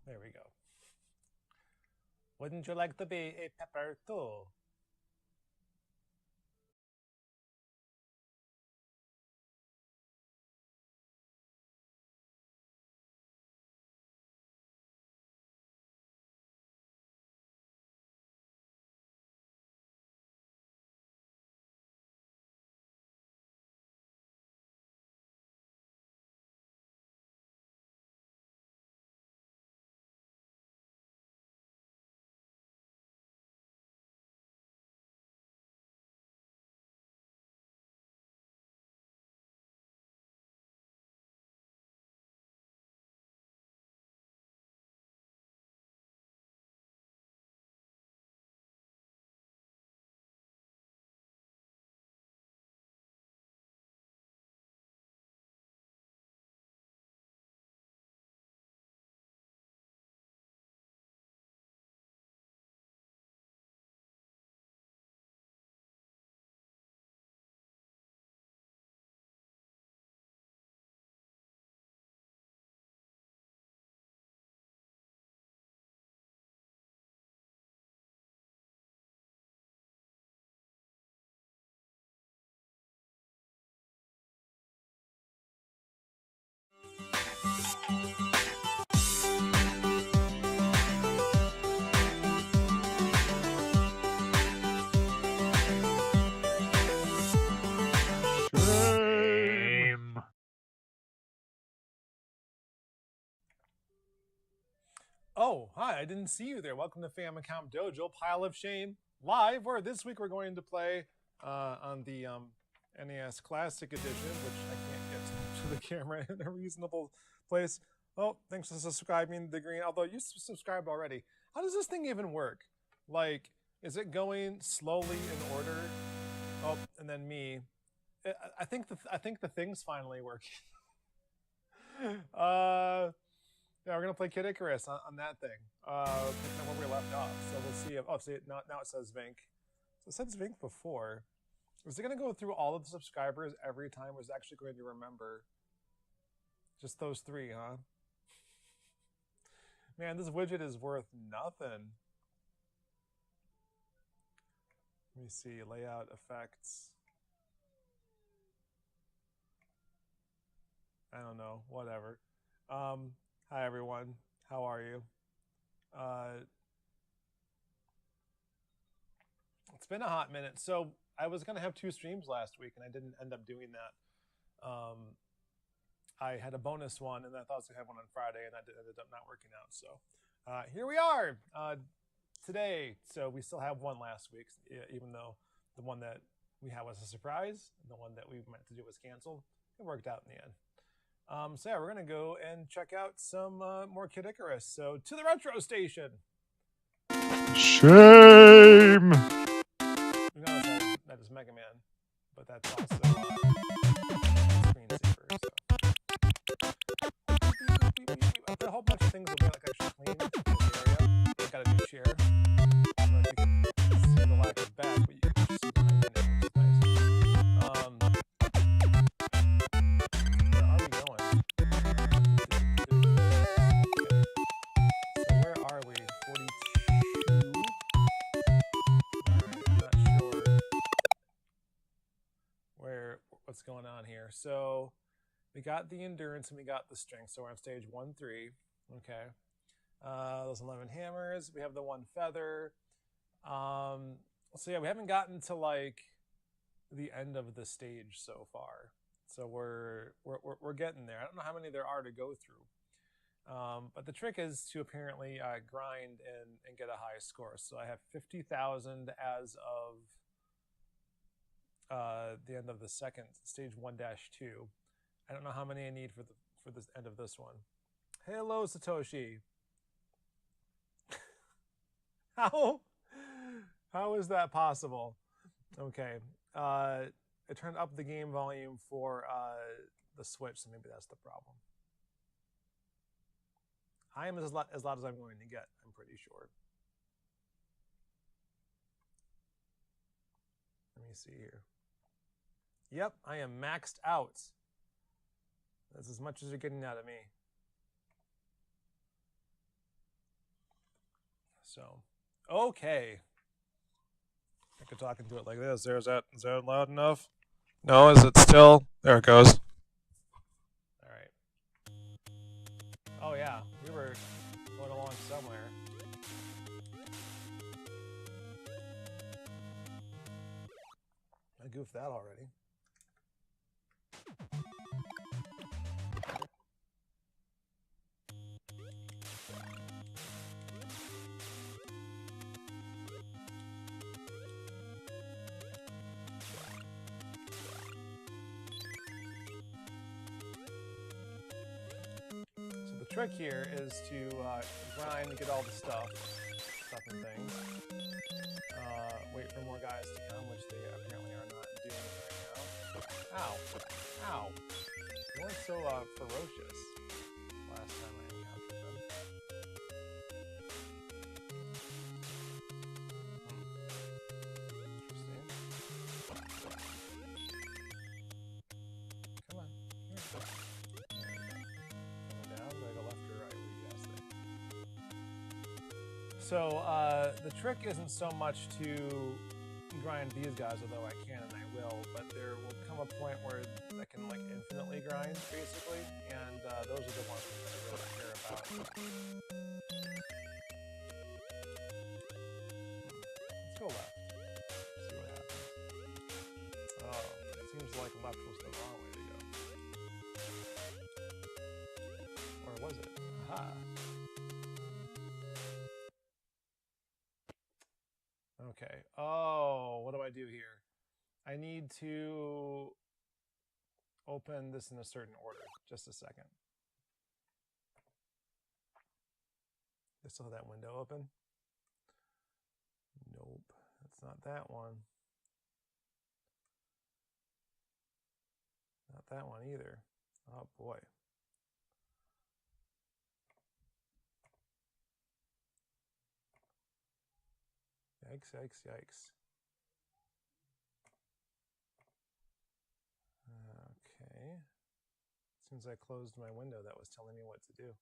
There we go. Wouldn't you like to be a pepper too? Shame. Oh, hi, I didn't see you there. Welcome to Famicom Dojo, Pile of Shame, live, where this week we're going to play on the NES Classic Edition, which I can't get to the camera in a reasonable place. Oh, thanks for subscribing to the green, although you subscribed already. How does this thing even work? Like, is it going slowly in order? Oh, and then me. I think the thing's finally working. Yeah, we're gonna play Kid Icarus on that thing. Picking up where we left off. So we'll see if see now it says Vinnk. So it says Vinnk before. Is it gonna go through all of the subscribers every time? Or is it actually going to remember just those three, huh? Man, this widget is worth nothing. Let me see, layout effects. I don't know, whatever. Hi everyone, how are you? It's been a hot minute. So I was gonna have 2 streams last week, and I didn't end up doing that. I had a bonus one, and I thought I was gonna have one on Friday, and that ended up not working out. So here we are today. So we still have one last week, even though the one that we had was a surprise, and the one that we meant to do was canceled. It worked out in the end. So yeah, we're gonna go and check out some more Kid Icarus. So to the retro station. Shame. You know that is Mega Man, but that's also screensaver. So a whole bunch of things will be like actually clean in this area. I got a new chair. I don't know if you can see the lack of back, but you can just see behind me now, which is nice. Where are we going? So where are we? 42? Alright, I'm not sure what's going on here. So we got the endurance and we got the strength. So we're on stage 1-3. Okay. Those 11 hammers. We have the 1 feather. So yeah, we haven't gotten to like the end of the stage so far. So we're getting there. I don't know how many there are to go through. But the trick is to apparently grind and get a high score. So I have 50,000 as of the end of the second stage 1-2. I don't know how many I need for this end of this one. Hello, Satoshi. How is that possible? Okay. I turned up the game volume for the Switch, so maybe that's the problem. I am as loud as I'm going to get, I'm pretty sure. Let me see here. Yep, I am maxed out. That's as much as you're getting out of me. So, okay. I could talk into it like this. Is that loud enough? No, is it still? There it goes. All right. Oh yeah, we were going along somewhere. I goofed that already. So the trick here is to grind to get all the stuff and things. Wait for more guys to come, which they apparently are not doing right now. Ow! Ow! They weren't so ferocious last time I encountered them. Interesting. Come on. Here. Coming down. Do I go left or right? What do you guys think? So the trick isn't so much to grind these guys, although I can and I will, but there will come a point where I can like infinitely grind, basically, and those are the ones that I really care about. Let's go left. See what happens. Oh, it seems like left was the wrong way to go. Or was it? Aha! Okay. Oh, what do I do here? I need to open this in a certain order. Just a second. I still have that window open? Nope, that's not that one. Not that one either. Oh boy. Yikes, yikes, yikes. Okay. Since I closed my window that was telling me what to do.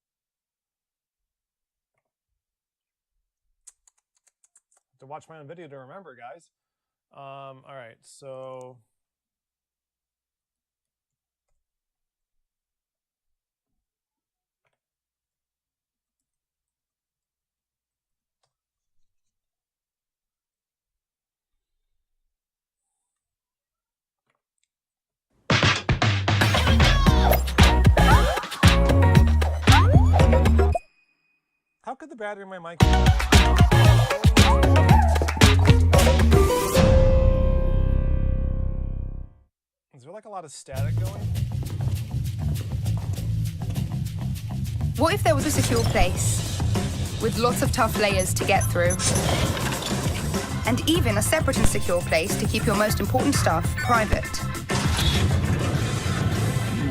Have to watch my own video to remember, guys. All right, so how could the battery in my mic? Is there like a lot of static going? What if there was a secure place with lots of tough layers to get through? And even a separate and secure place to keep your most important stuff private.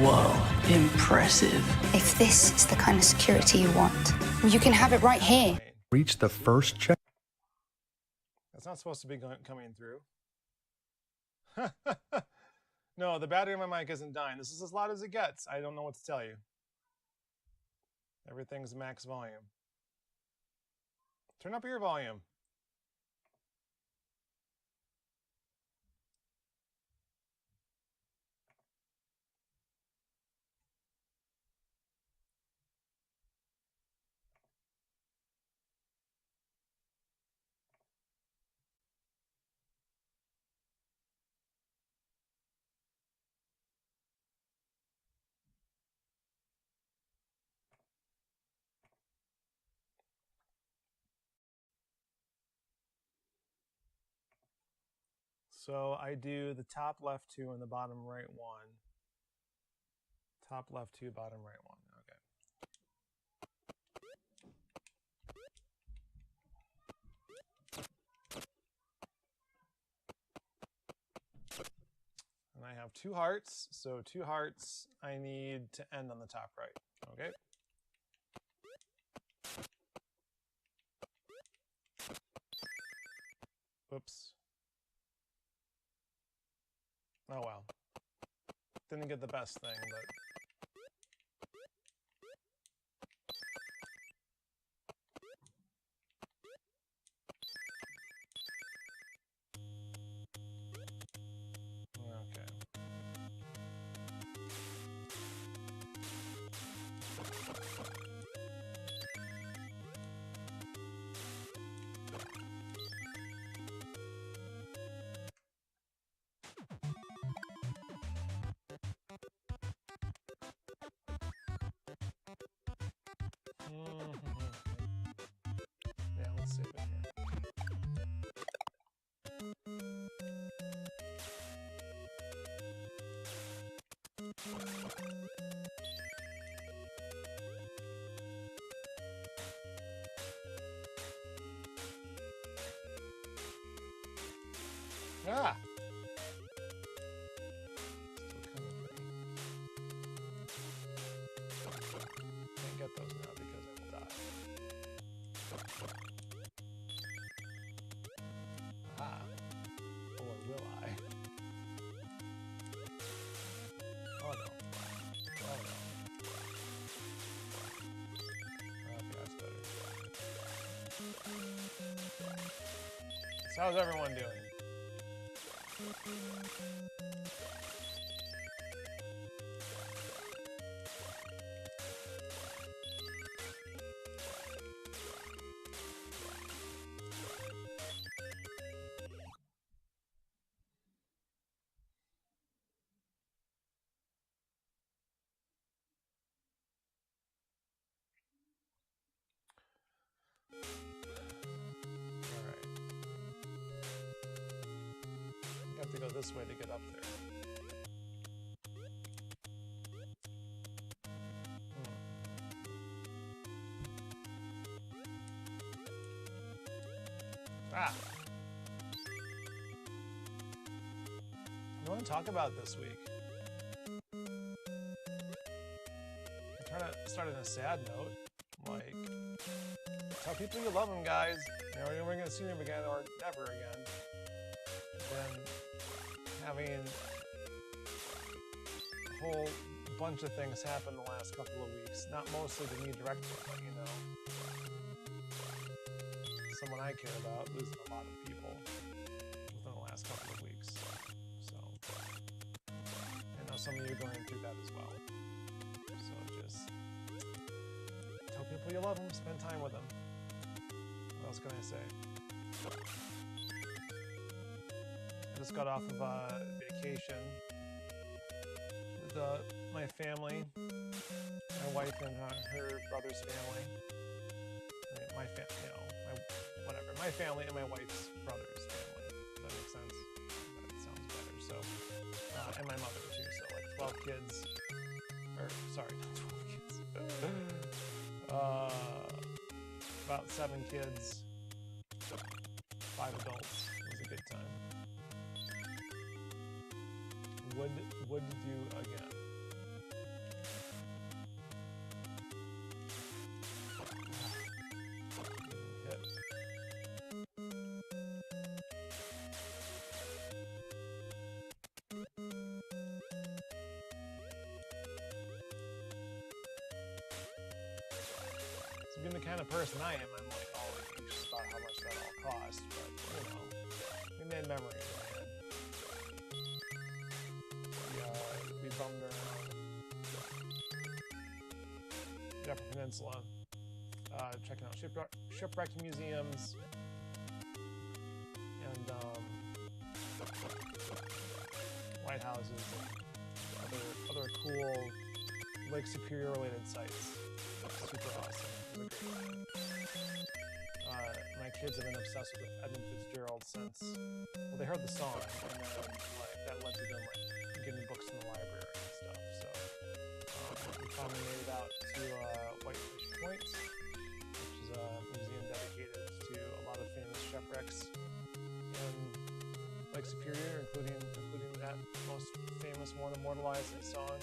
Whoa, impressive. If this is the kind of security you want, you can have it right here. Reach the first check. That's not supposed to be coming through. No, the battery in my mic isn't dying. This is as loud as it gets. I don't know what to tell you. Everything's max volume. Turn up your volume. So I do the top left 2 and the bottom right 1. Top left 2, bottom right 1. Okay. And I have 2 hearts, so 2 hearts I need to end on the top right. Okay. Oops. Oh well. Didn't get the best thing, but save it here. Ah! Can't get those now because I will die. Ah. Or will I? Oh no. Oh no. Okay, that's better. So how's everyone doing? To go this way to get up there. Ah! I want to talk about this week. I'm trying to start on a sad note. Like, tell people you love them, guys. You know, we're going to see them again or never again. Then having a whole bunch of things happen the last couple of weeks. Not mostly to me directly, but you know, someone I care about losing a lot of people within the last couple of weeks. So I know some of you are going through that as well. So just tell people you love them, spend time with them. What else can I say? I just got off of a vacation with my family, my wife and her brother's family. I mean, my family, you know, my family and my wife's brother's family. Does that make sense? That sounds better. So, and my mother too. So like 12 kids, or sorry, not 12 kids. About 7 kids, 5 adults. It was a good time. Would do again. Hit. So being the kind of person I am, I'm like always anxious about how much that all costs, but you know, we made memories. We bummed around the Upper Peninsula, checking out shipwrecked museums and lighthouses and other cool Lake Superior related sites. Super awesome. It was a great time. My kids have been obsessed with Edmund Fitzgerald since, well, they heard the song, and then like that led to them like getting books from the library and stuff. So we finally made it out to Whitefish Point, which is a museum dedicated to a lot of famous shipwrecks in Lake Superior, including that most famous one, immortalized in song.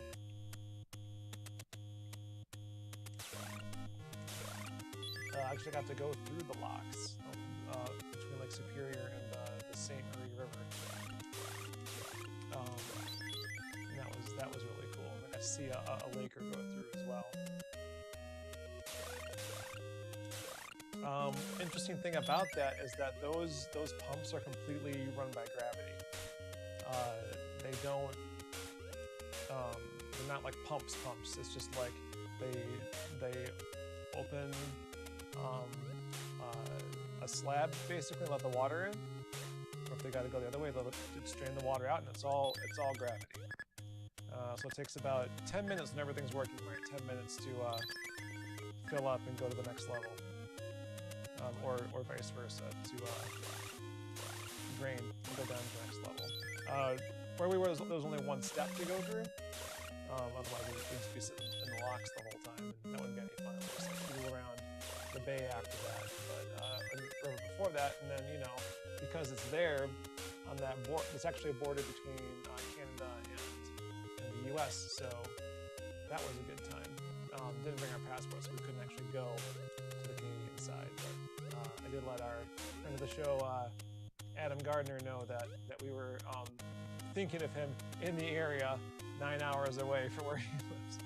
I actually got to go through the locks between Lake Superior and the St. Marie River. And that was really cool. I got to see a laker go through as well. Interesting thing about that is that those pumps are completely run by gravity. They don't. They're not like pumps. It's just like they open a slab basically, let the water in. Or if they got to go the other way, they'll strain the water out, and it's all gravity. So it takes about 10 minutes when everything's working right. 10 minutes to fill up and go to the next level. or vice versa to drain and go down to the next level. Where we were, there was only one step to go through. Otherwise, we'd just be sitting in the locks the whole time, and that wouldn't be any fun. We'd just like, around the bay after that, but or before that, and then because it's there on that border, it's actually a border between Canada and the U.S. So that was a good time. Didn't bring our passports, so we couldn't actually go to the Canadian side. But I did let our friend of the show, Adam Gardner, know that we were thinking of him in the area 9 hours away from where he lives.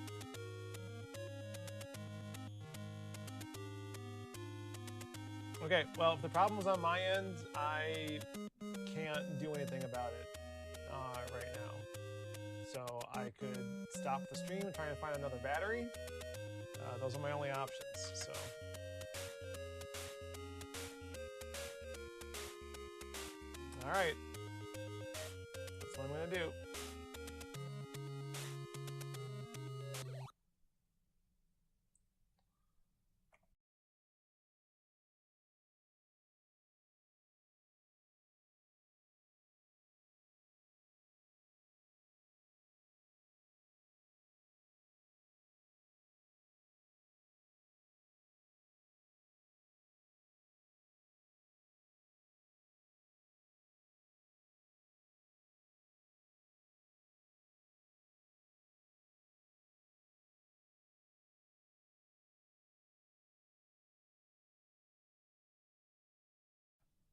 Okay, well, if the problem was on my end, I can't do anything about it right now. So I could stop the stream and try and find another battery. Those are my only options, so. All right, that's what I'm gonna do.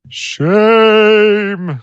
Shame!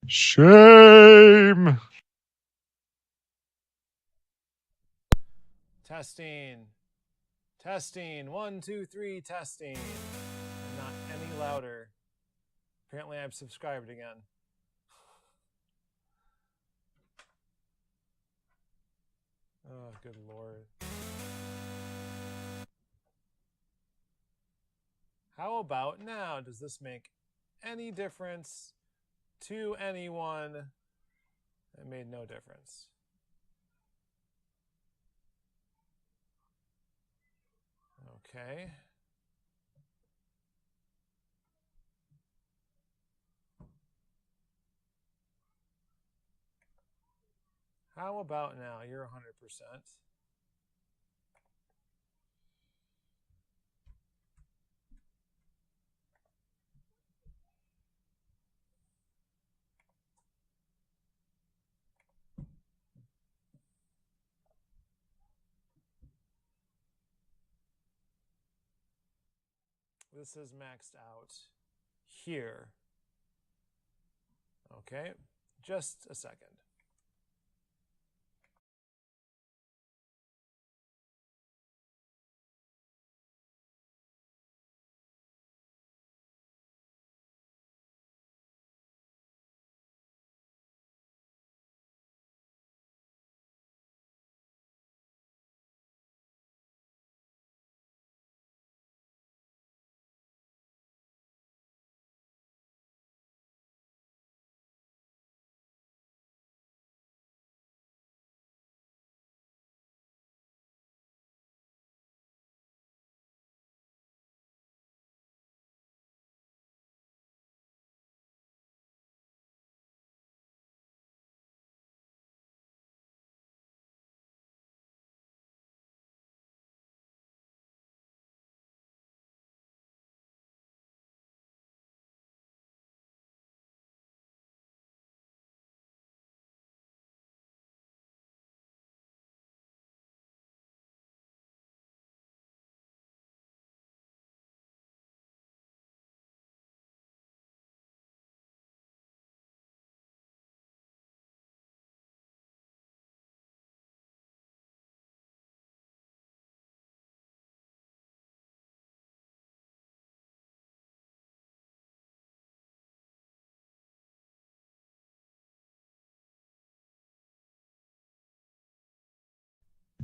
Shame. Testing. Testing. 1, 2, 3, testing. Not any louder. Apparently I've subscribed again. Oh, good Lord. How about now? Does this make any difference to anyone? It made no difference. Okay. How about now? You're 100%. This is maxed out here. Okay, just a second.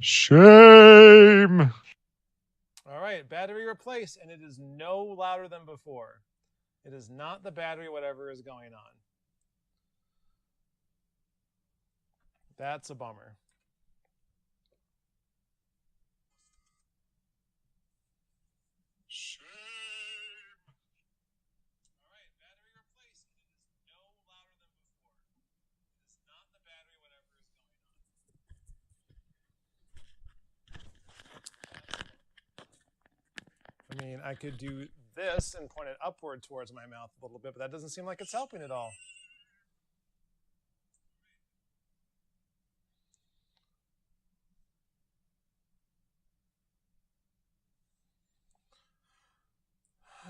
Shame. All right, battery replaced, and it is no louder than before. It is not the battery, whatever is going on. That's a bummer. Shame. All right, battery replaced, and it is no louder than before. It is not the battery, whatever is going on. I mean, I could do this and point it upward towards my mouth a little bit, but that doesn't seem like it's helping at all.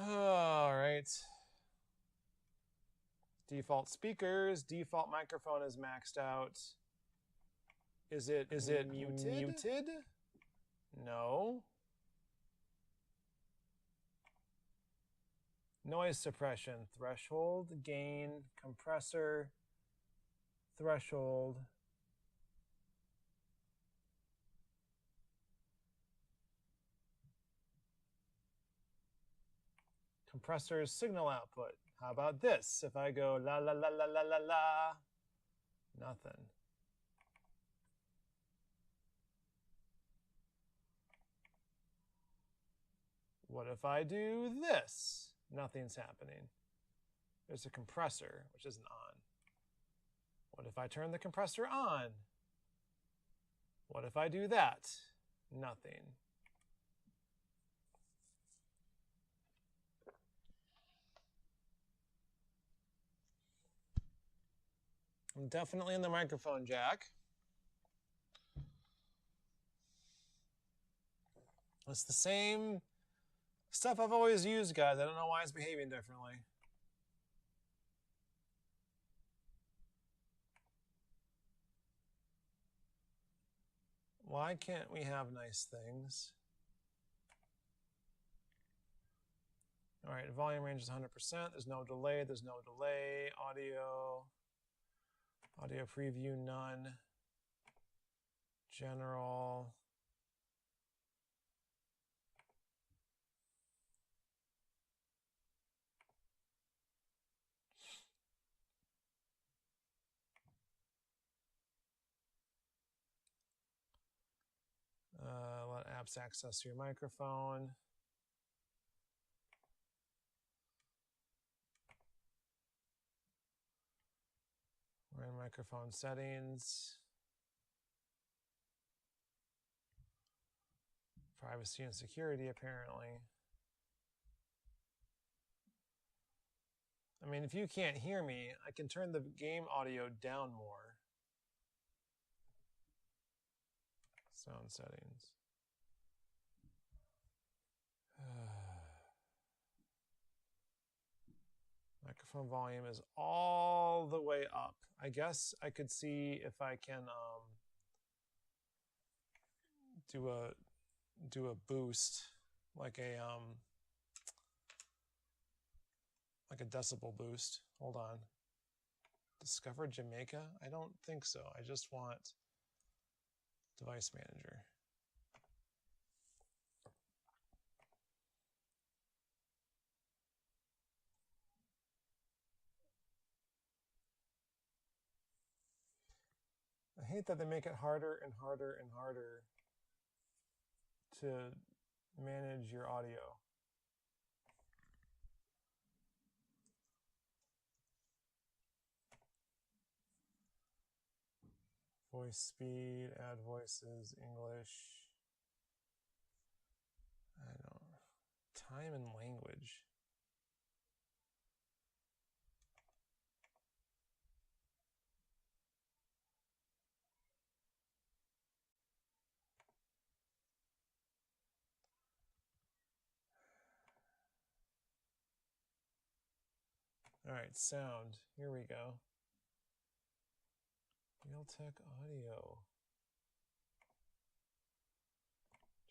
All right. Default speakers, default microphone is maxed out. Is it muted? No. Noise suppression, threshold, gain, compressor, threshold. Compressor's signal output. How about this? If I go la la la la la la la, nothing. What if I do this? Nothing's happening. There's a compressor, which isn't on. What if I turn the compressor on? What if I do that? Nothing. I'm definitely in the microphone jack. It's the same stuff I've always used, guys. I don't know why it's behaving differently. Why can't we have nice things? All right, volume range is 100%. There's no delay. There's no delay. Audio preview, none. General. Let apps access your microphone. We're in microphone settings. Privacy and security, apparently. I mean, if you can't hear me, I can turn the game audio down more. Sound settings. Microphone volume is all the way up. I guess I could see if I can do a boost, like a decibel boost. Hold on. Discover Jamaica? I don't think so. I just want device manager. I hate that they make it harder and harder and harder to manage your audio. Voice speed, add voices, English. I don't. Time and language. All right, sound. Here we go. Realtek audio.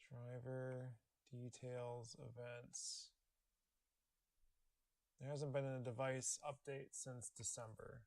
Driver, details, events. There hasn't been a device update since December.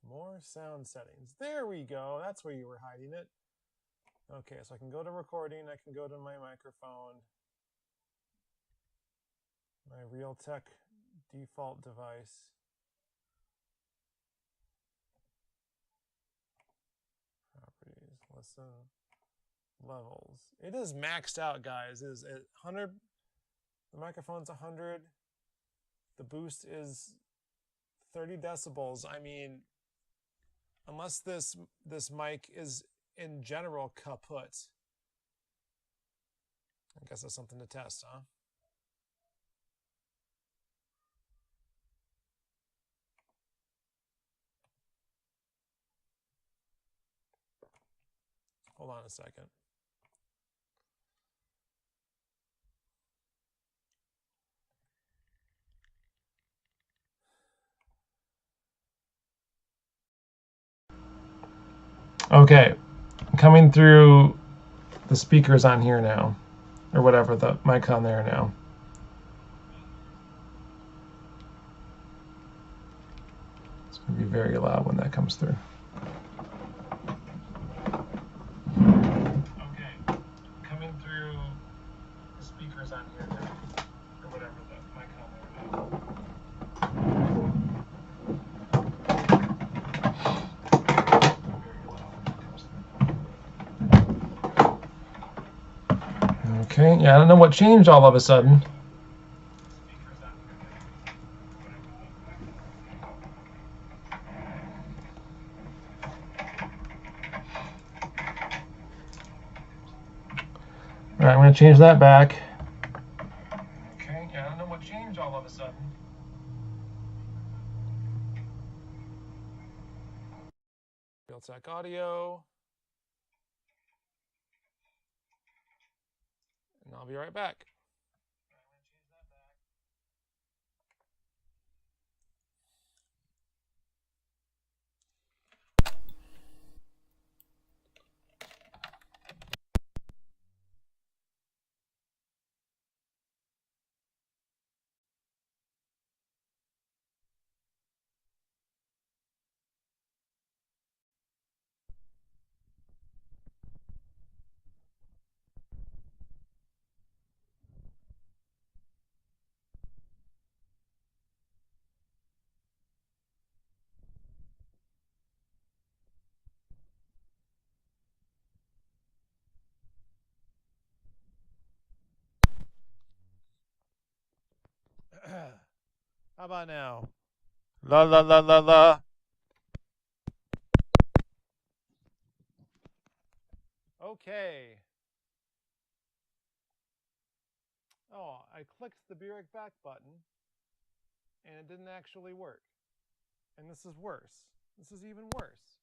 More sound settings. There we go. That's where you were hiding it. Okay, so I can go to recording. I can go to my microphone. My Realtek default device. Properties, listen, levels. It is maxed out, guys. It is at 100. The microphone's 100. The boost is 30 decibels. I mean, unless this mic is in general kaput. I guess that's something to test, huh? Hold on a second. Okay, coming through the speakers on here now, or whatever, the mic on there now. It's going to be very loud when that comes through. Okay, coming through the speakers on here now, or whatever, the mic on there now. Okay, yeah, I don't know what changed all of a sudden. gonna change that back. Okay, yeah, I don't know what changed all of a sudden. Realtek audio. And I'll be right back. How about now? La la la la la. Okay. Oh, I clicked the Be Right Back button and it didn't actually work. And this is worse. This is even worse.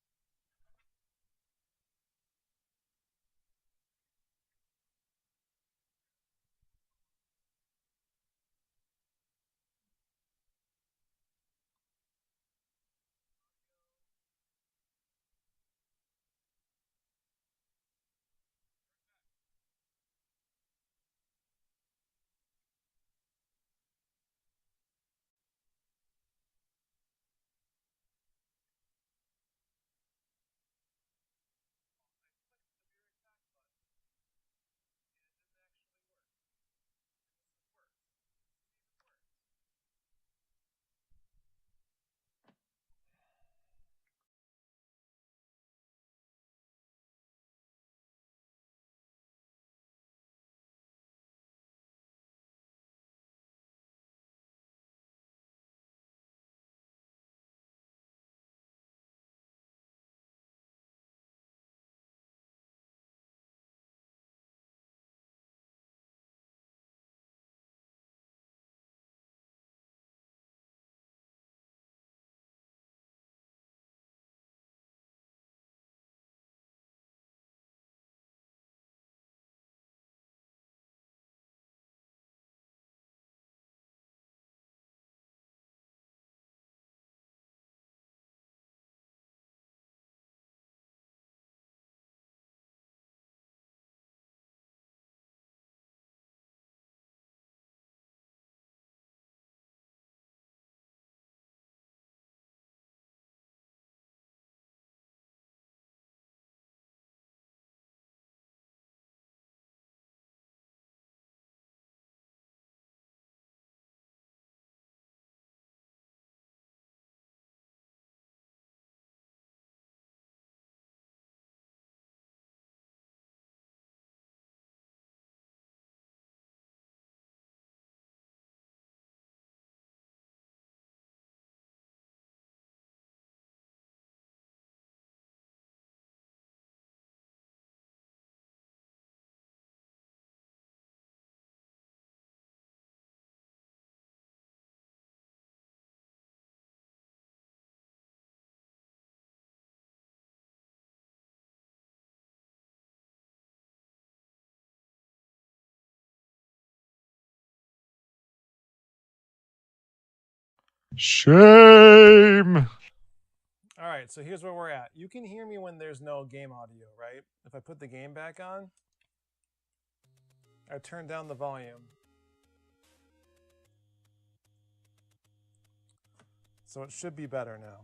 Shame. All right, so here's where we're at. You can hear me when there's no game audio, right? If I put the game back on, I turn down the volume. So it should be better now.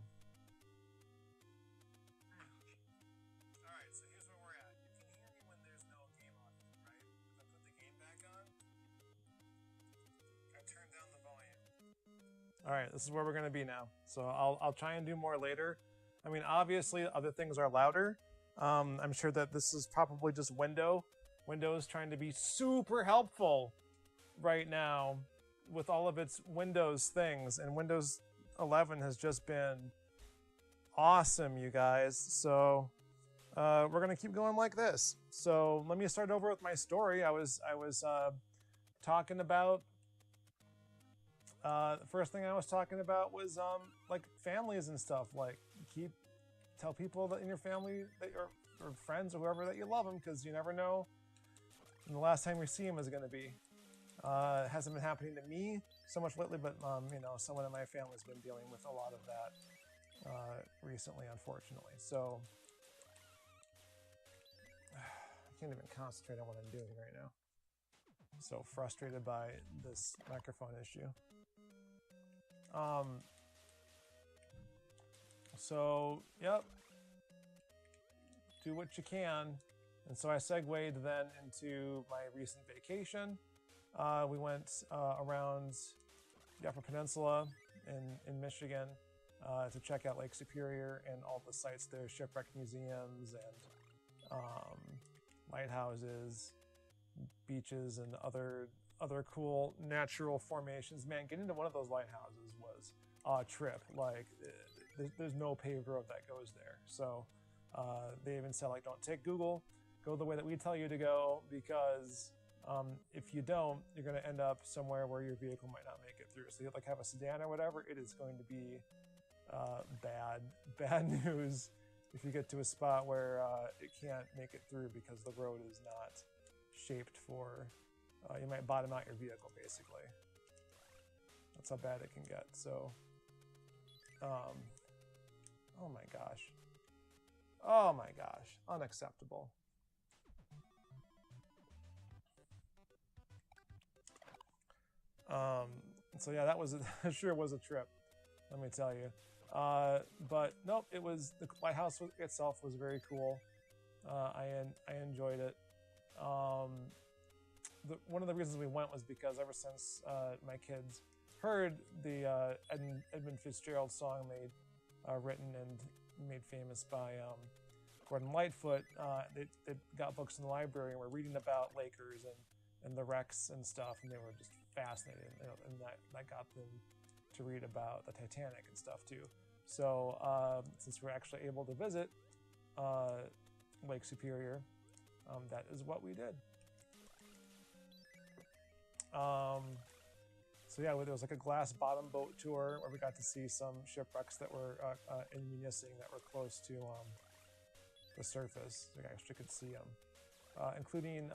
All right, so here's where we're at. You can hear me when there's no game audio, right? If I put the game back on, I turn down the volume. All right, this is where we're going to be now. So I'll try and do more later. I mean, obviously, other things are louder. I'm sure that this is probably just Windows trying to be super helpful right now with all of its Windows things. And Windows 11 has just been awesome, you guys. So we're gonna keep going like this. So let me start over with my story. I was talking about the first thing I was talking about was like families and stuff. Like tell people that in your family that or friends or whoever that you love them, because you never know when the last time you see them is going to be. It hasn't been happening to me so much lately, but you know, someone in my family's been dealing with a lot of that recently, unfortunately. So I can't even concentrate on what I'm doing right now. I'm so frustrated by this microphone issue. So yep, do what you can. And so I segued then into my recent vacation. We went around the Upper Peninsula in Michigan to check out Lake Superior and all the sites there, shipwreck museums and lighthouses, beaches, and other cool natural formations. Man, getting to one of those lighthouses was a trip. Like, there's no paved road that goes there. So they even said, like, don't take Google, go the way that we tell you to go, because if you don't, you're going to end up somewhere where your vehicle might not make it through. So you like have a sedan or whatever, it is going to be bad news if you get to a spot where it can't make it through because the road is not shaped for, you might bottom out your vehicle, basically. That's how bad it can get. So, oh my gosh. Oh my gosh, unacceptable. So yeah, that was that sure was a trip, let me tell you. But nope, it was the lighthouse itself was very cool. I enjoyed it. One of the reasons we went was because ever since my kids heard the Edmund Fitzgerald song written and made famous by Gordon Lightfoot, they got books in the library and were reading about Lakers and the wrecks and stuff, and they were just fascinated, you know, and that got them to read about the Titanic and stuff too. So since we're actually able to visit Lake Superior, that is what we did. So yeah, there was like a glass bottom boat tour where we got to see some shipwrecks that were in Munising that were close to the surface. We actually could see them, including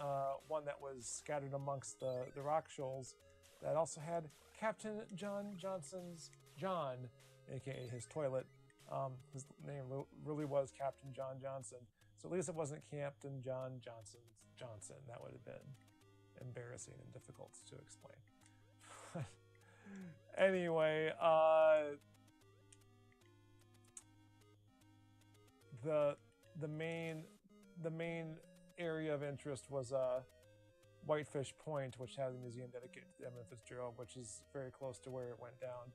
one that was scattered amongst the rock shoals that also had Captain John Johnson's John, aka his toilet. His name really was Captain John Johnson. So at least it wasn't Captain John Johnson's Johnson. That would have been embarrassing and difficult to explain. Anyway, the main area of interest was Whitefish Point, which has a museum dedicated to Edmund Fitzgerald, which is very close to where it went down,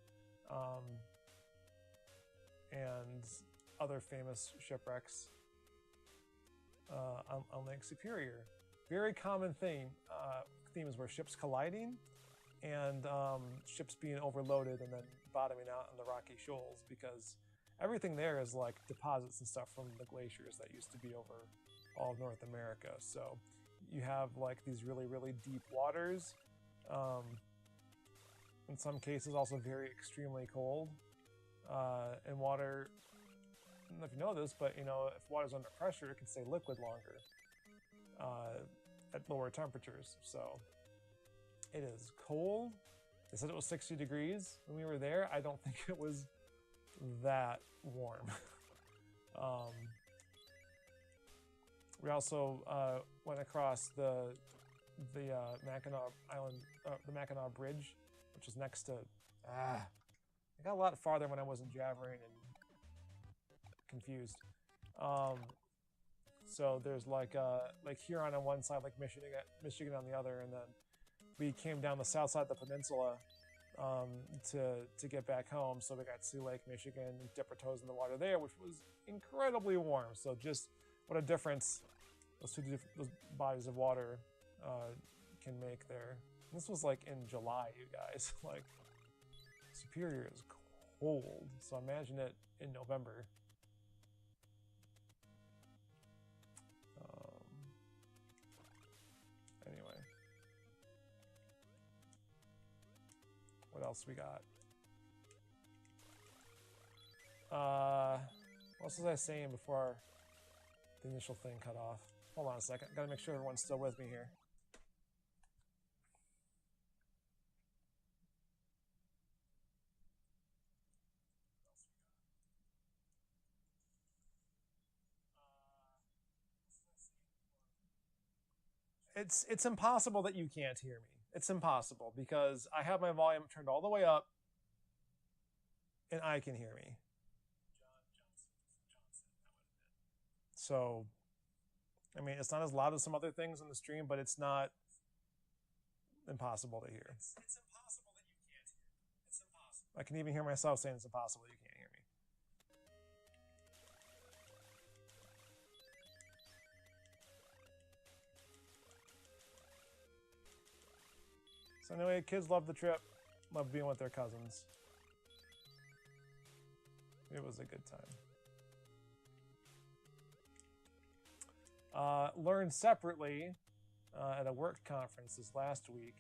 and other famous shipwrecks on Lake Superior. Very common themes were ships colliding and ships being overloaded and then bottoming out on the rocky shoals, because everything there is like deposits and stuff from the glaciers that used to be over all of North America. So you have like these really, really deep waters, in some cases also very extremely cold, and water, I don't know if you know this, but you know, if water's under pressure, it can stay liquid longer at lower temperatures. So it is cold. They said it was 60 degrees when we were there. I don't think it was that warm. We also went across the Mackinac Island, the Mackinac Bridge, which is next to. I got a lot farther when I wasn't jabbering and confused. So there's like Huron on one side, like Michigan on the other, and then we came down the south side of the peninsula to get back home. So we got to see Lake Michigan and dip our toes in the water there, which was incredibly warm. So just what a difference those bodies of water can make there. And this was like in July, you guys. Like, Superior is cold, so imagine it in November. What else we got? What was I saying before the initial thing cut off? Hold on a second. Gotta make sure everyone's still with me here. It's impossible that you can't hear me. It's impossible because I have my volume turned all the way up and I can hear me. So, I mean, it's not as loud as some other things on the stream, but it's not impossible to hear. It's impossible that you can't hear me. It's impossible. I can even hear myself saying it's impossible you can't hear me. So anyway, kids love the trip, love being with their cousins. It was a good time. Learned separately at a work conference this last week.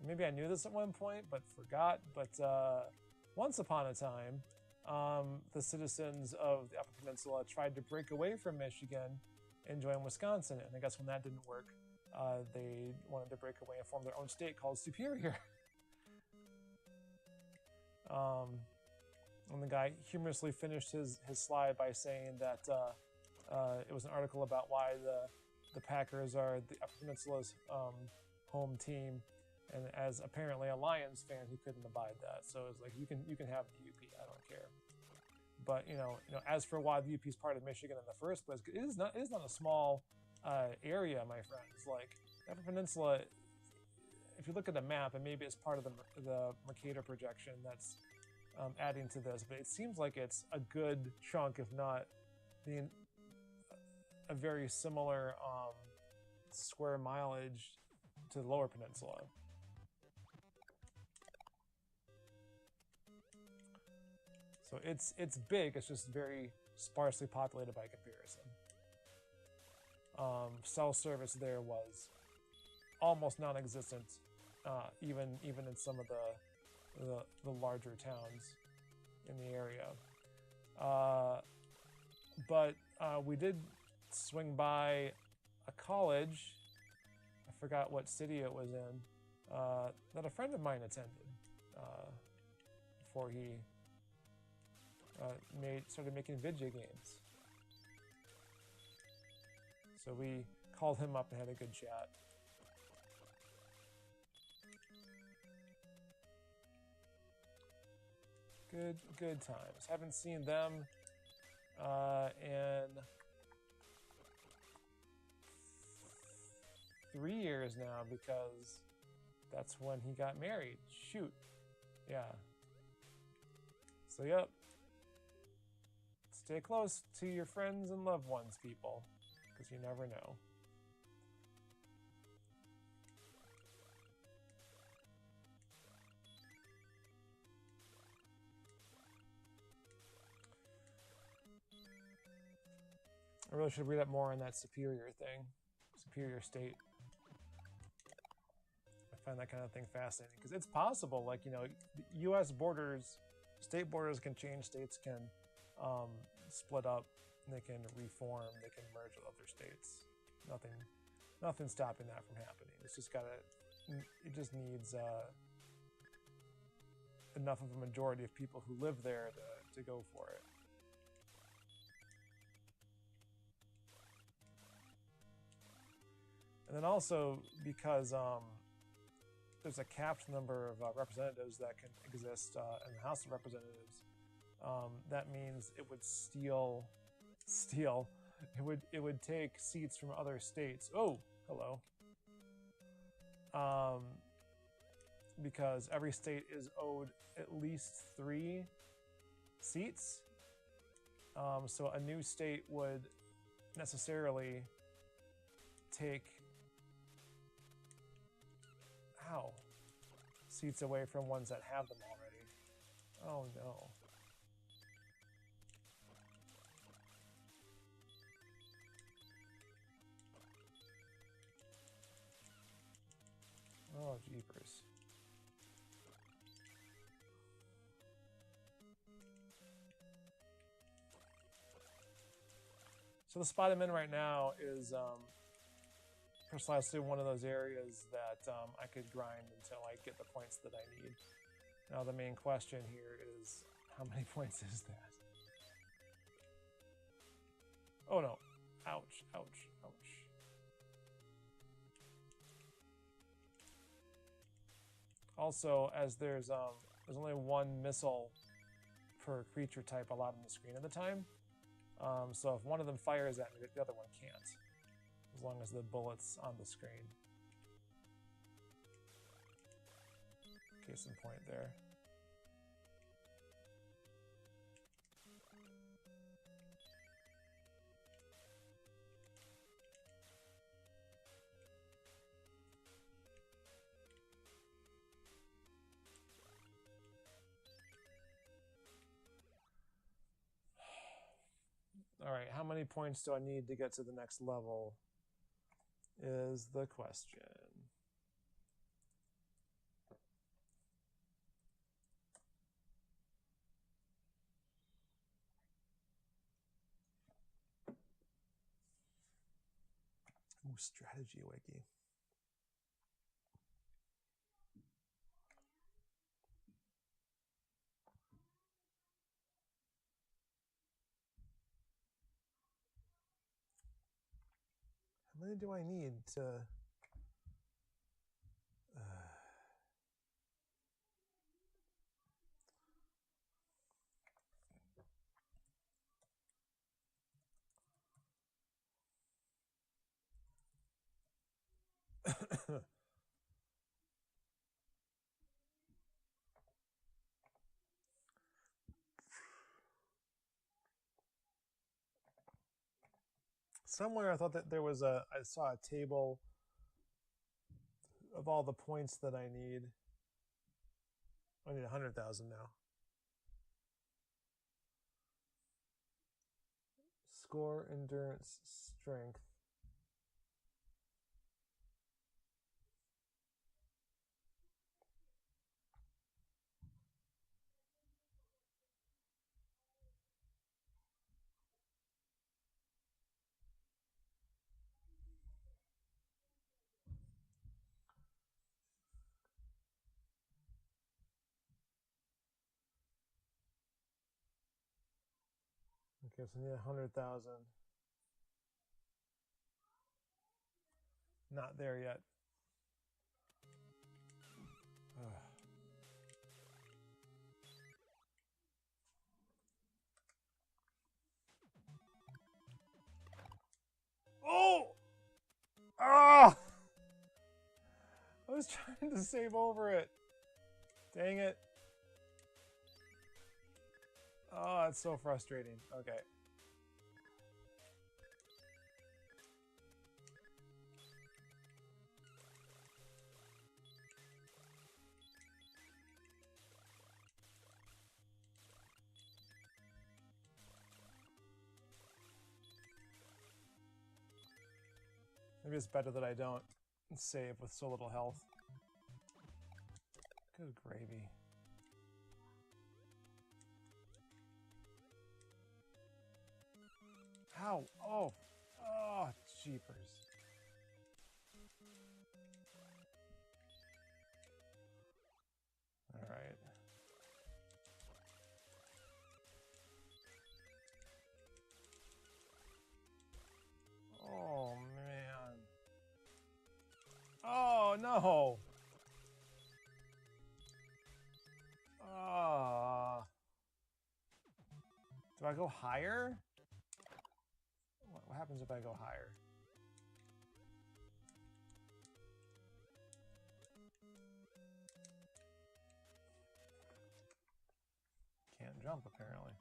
Maybe I knew this at one point, but forgot. But once upon a time, the citizens of the Upper Peninsula tried to break away from Michigan and join Wisconsin. And I guess when that didn't work, they wanted to break away and form their own state called Superior. And the guy humorously finished his slide by saying that it was an article about why the Packers are the Upper Peninsula's home team, and as apparently a Lions fan, he couldn't abide that. So it's like you can have the UP, I don't care. But you know, as for why the UP is part of Michigan in the first place, it is not a small area, my friends. Like the Upper Peninsula, if you look at the map, and maybe it's part of the Mercator projection that's adding to this, but it seems like it's a good chunk, if not a very similar square mileage to the Lower Peninsula. So it's big. It's just very sparsely populated by comparison. Cell service there was almost non-existent, even in some of the larger towns in the area. But we did swing by a college, I forgot what city it was in, that a friend of mine attended before he started making video games. So we called him up and had a good chat. Good times. Haven't seen them in 3 years now, because that's when he got married. Shoot. Yeah. So yep. Stay close to your friends and loved ones, people, because you never know. I really should read up more on that Superior thing. Superior State. I find that kind of thing fascinating, because it's possible, like, you know, U.S. borders, state borders can change, states can split up, they can reform, they can merge with other states. Nothing stopping that from happening. It's just it just needs enough of a majority of people who live there to go for it. And then also because there's a capped number of representatives that can exist in the House of Representatives, that means it would steal. It would take seats from other states. Oh, hello. Because every state is owed at least 3 seats. So a new state would necessarily take seats away from ones that have them already. Oh no. Oh, jeepers. So the spot I'm in right now is precisely one of those areas that I could grind until I get the points that I need. Now the main question here is, how many points is that? Oh no. Ouch, ouch, ouch. Also, as there's only one missile per creature type allowed on the screen at the time. So if one of them fires at me, the other one can't. As long as the bullet's on the screen. Case in point there. Alright, how many points do I need to get to the next level is the question. Ooh, strategy wiki. How many do I need to... Somewhere I thought that there was I saw a table of all the points that I need. I need 100,000 now. Score, endurance, strength. Okay, so I need 100,000. Not there yet. Ugh. Oh! Ah! I was trying to save over it. Dang it. Oh, it's so frustrating. Okay. Maybe it's better that I don't save with so little health. Good gravy. Ow! Oh! Oh, jeepers. Alright. Oh, man. Oh, no! Do I go higher? What happens if I go higher? Can't jump, apparently.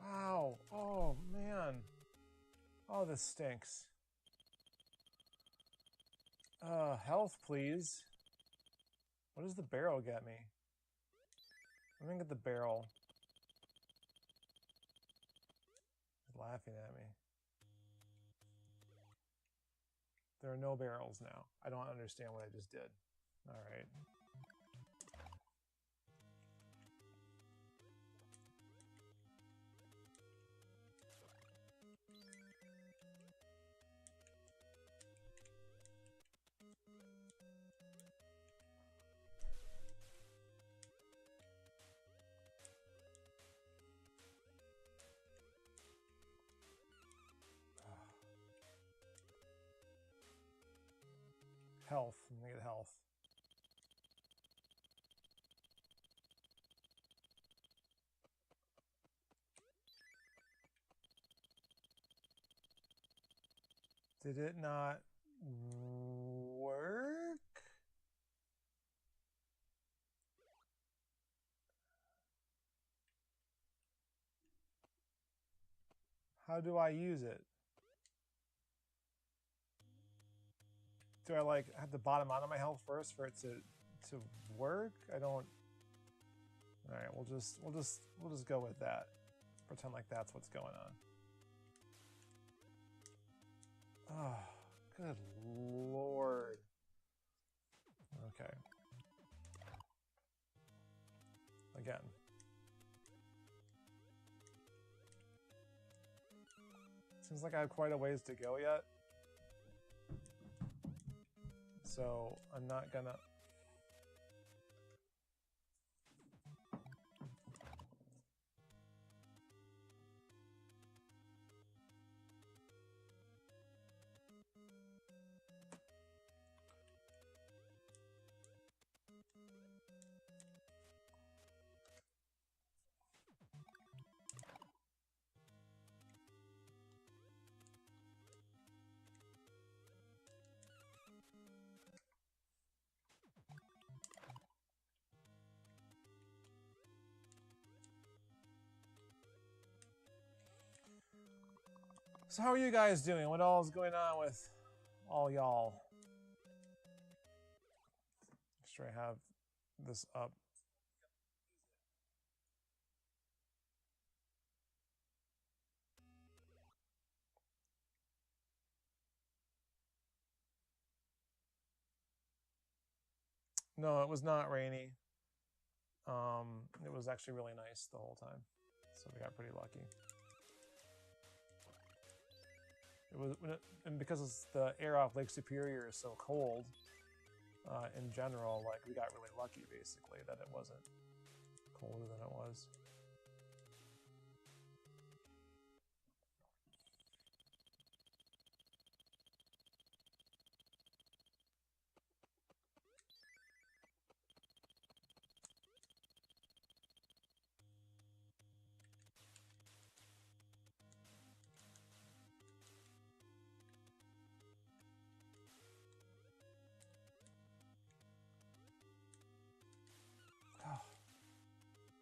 Wow. Oh, man. Oh, this stinks. Health, please. What does the barrel get me? I'm gonna get the barrel. He's laughing at me. There are no barrels now. I don't understand what I just did. All right. Health. I'm gonna get health. Did it not work? How do I use it? Do I like have to bottom out of my health first for it to work? I don't. All right, we'll just go with that. Pretend like that's what's going on. Oh, good lord. Okay. Again. Seems like I have quite a ways to go yet. So I'm not gonna. So how are you guys doing? What all is going on with all y'all? Make sure I have this up. No, it was not rainy. It was actually really nice the whole time. So we got pretty lucky. It was, and because the air off Lake Superior is so cold, in general, like we got really lucky basically that it wasn't colder than it was.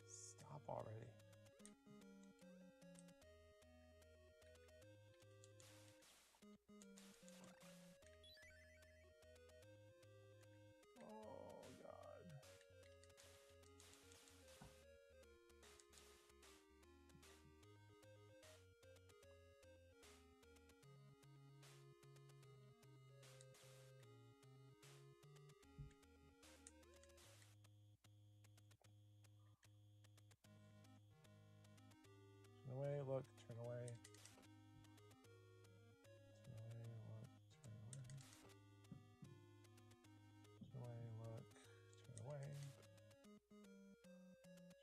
Stop already. Oh, God. Turn away, look, turn away. Turn away, look, turn away. Turn away, look, turn away.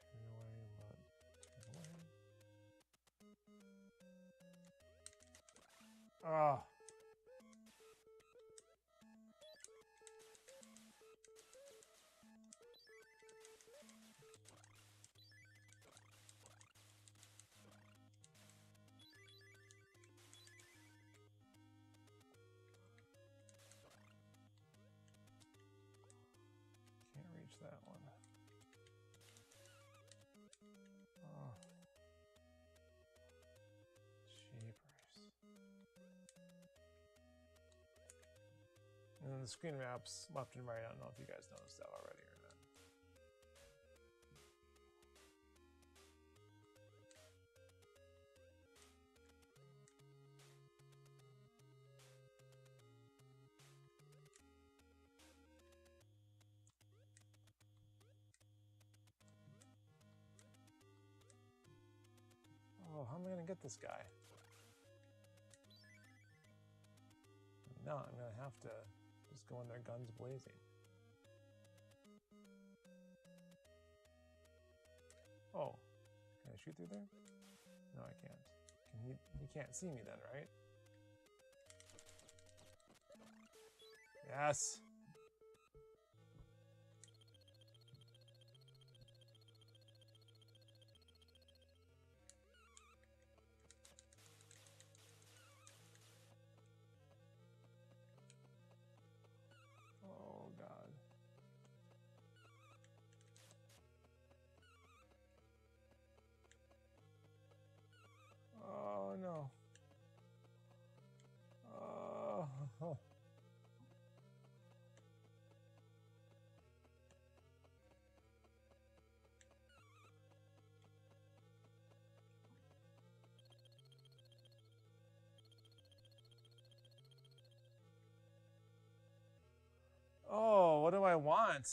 Turn away, look, turn away. Ah. Can't reach that one. Oh. Jeepers. the screen wraps left and right. I don't know if you guys noticed that already or not. Oh, how am I going to get this guy? No, I'm going to have to just go in there guns blazing. Oh, can I shoot through there? No, I can't. He can't see me then, right? Yes! Oh, God. Oh, no. Oh. Oh, what do I want?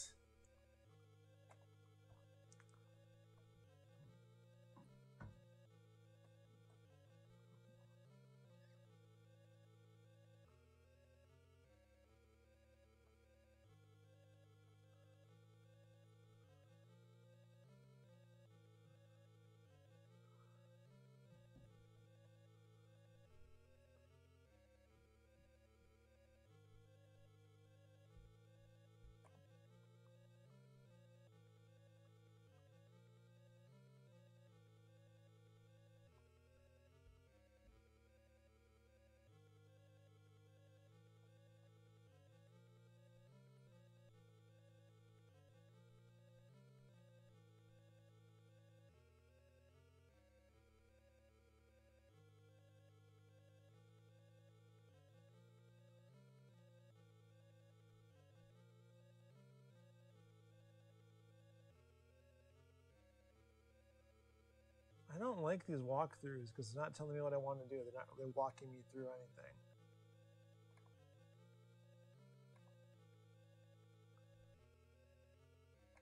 I don't like these walkthroughs because it's not telling me what I want to do. They're not really walking me through anything.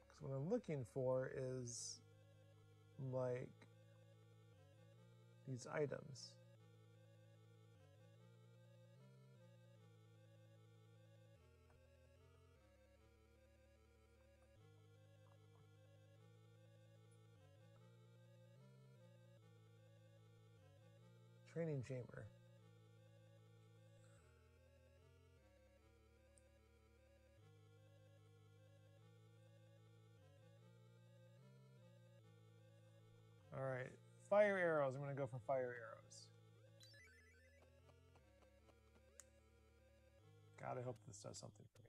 Because what I'm looking for is like these items. Training chamber. All right, fire arrows. I'm going to go for fire arrows. God, I hope this does something for me.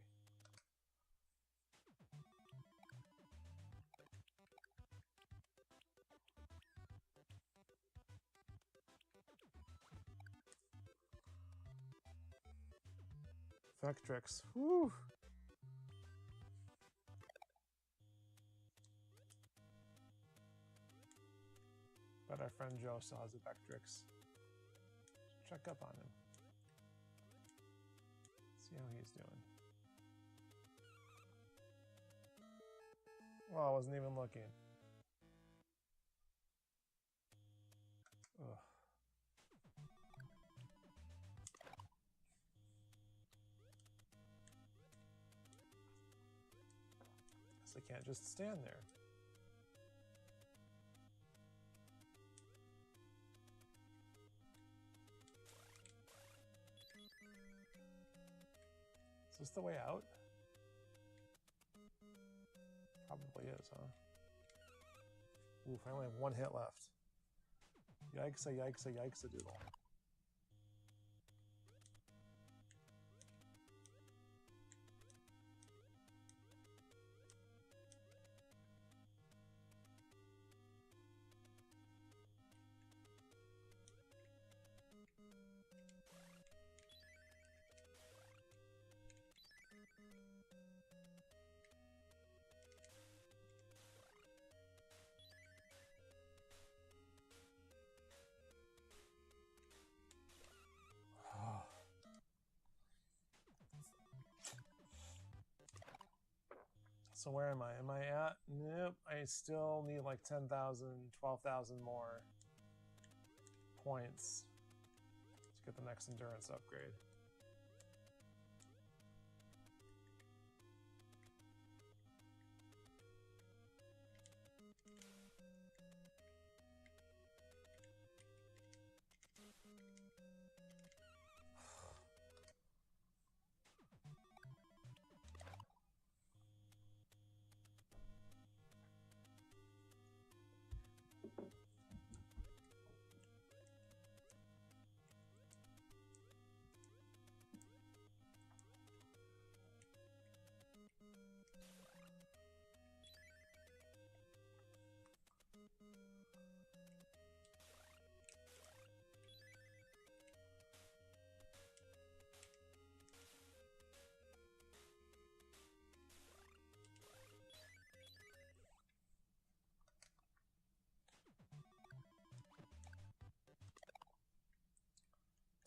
Vectrix. Whew. But our friend Joe still has a Vectrix. Check up on him. See how he's doing. Well, I wasn't even looking. Ugh. Guess I can't just stand there. Is this the way out? Probably is, huh? Oof, I only have one hit left. Yikes, yikes, yikes, a doodle. So where am I? Am I at? Nope. I still need like 10,000, 12,000 more points to get the next endurance upgrade.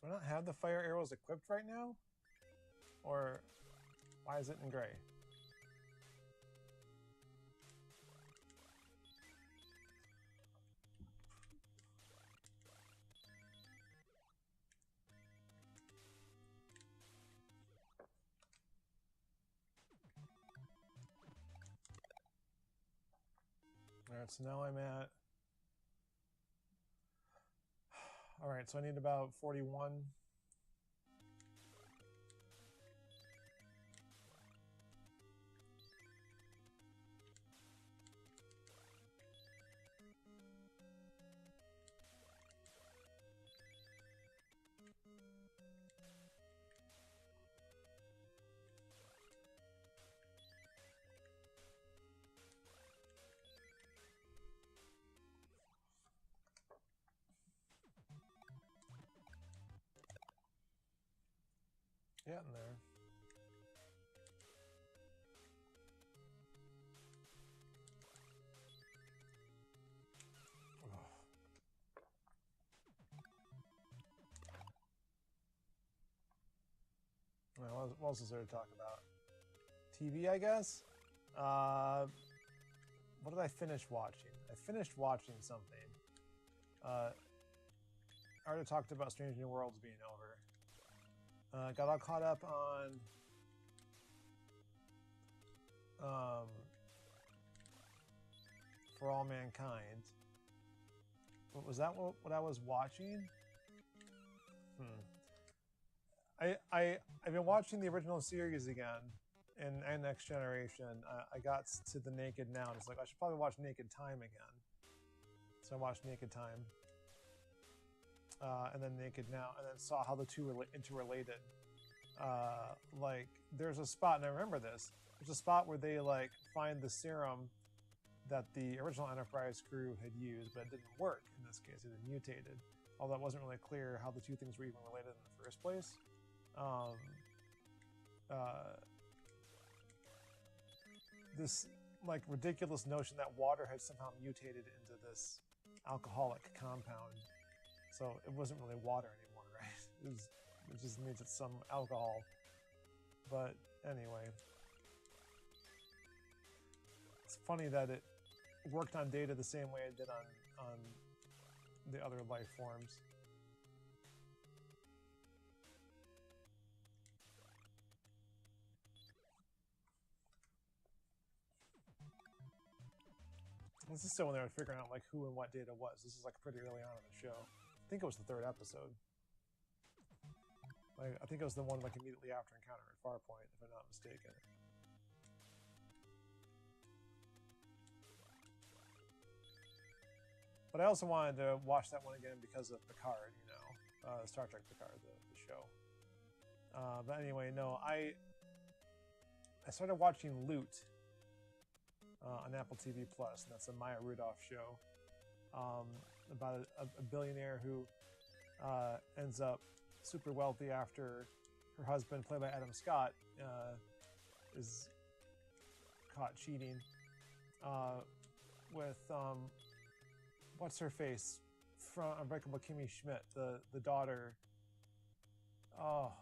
Do I not have the fire arrows equipped right now? Or why is it in gray? Alright, so now I'm at... Alright, so I need about 41. Getting there. Well, what else is there to talk about? TV, I guess? What did I finish watching? I finished watching something. I already talked about Strange New Worlds being over. Got all caught up on For All Mankind. What was that? What I was watching? I've been watching the original series again in Next Generation. I got to the Naked Now, and it's like I should probably watch Naked Time again. So I watched Naked Time. And then Naked Now, and then saw how the two were interrelated. Like, there's a spot, and I remember this. There's a spot where they like find the serum that the original Enterprise crew had used, but it didn't work in this case. It had mutated. Although it wasn't really clear how the two things were even related in the first place. This like ridiculous notion that water had somehow mutated into this alcoholic compound. So it wasn't really water anymore, right? It just means it's some alcohol. But anyway. It's funny that it worked on Data the same way it did on the other life forms. This is still when they were figuring out like who and what Data was. This is like pretty early on in the show. I think it was the 3rd episode. Like, I think it was the one like immediately after Encounter at Farpoint, if I'm not mistaken. But I also wanted to watch that one again because of Picard, you know, Star Trek Picard, the show. But anyway, no, I started watching Loot on Apple TV Plus, and that's a Maya Rudolph show about a billionaire who ends up super wealthy after her husband, played by Adam Scott, is caught cheating with what's her face from Unbreakable Kimmy Schmidt, the daughter. Oh,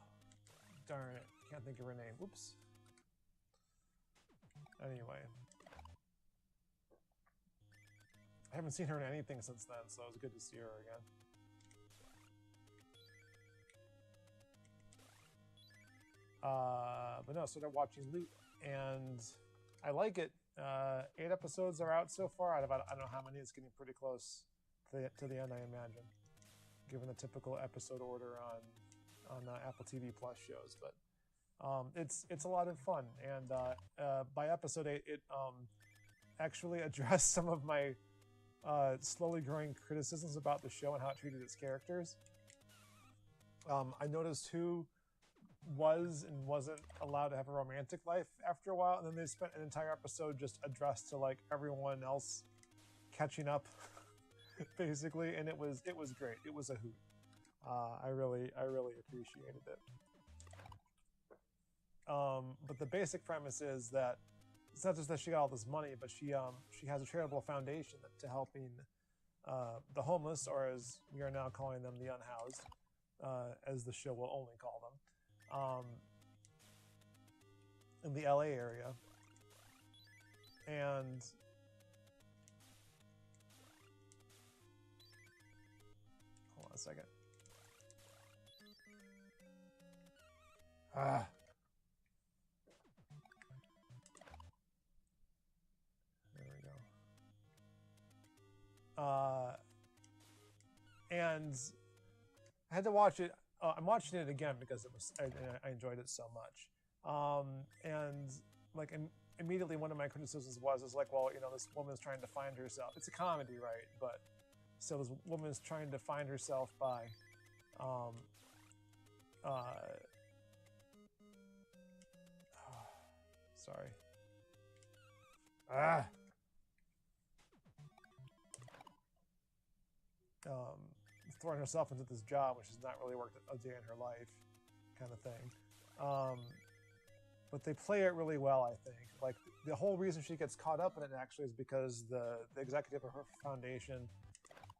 darn it! Can't think of her name. Oops. Anyway. I haven't seen her in anything since then, so it was good to see her again. But no, so they're watching Loot, and I like it. 8 episodes are out so far. I don't know how many. It's getting pretty close to the end, I imagine, given the typical episode order on Apple TV Plus shows. But it's a lot of fun, and by episode 8, it actually addressed some of my slowly growing criticisms about the show and how it treated its characters. I noticed who was and wasn't allowed to have a romantic life after a while, and then they spent an entire episode just addressed to like everyone else catching up, basically, and it was great. It was a hoot. I really appreciated it. But the basic premise is that it's not just that she got all this money, but she has a charitable foundation to helping the homeless, or as we are now calling them, the unhoused, as the show will only call them, in the LA area. And hold on a second. There we go. And I had to watch it. I'm watching it again because I enjoyed it so much. And like immediately one of my criticisms is like, well, you know, this woman's trying to find herself. It's a comedy, right? But so this woman's trying to find herself by sorry. Throwing herself into this job, which has not really worked a day in her life, kind of thing. But they play it really well, I think. Like, the whole reason she gets caught up in it actually is because the executive of her foundation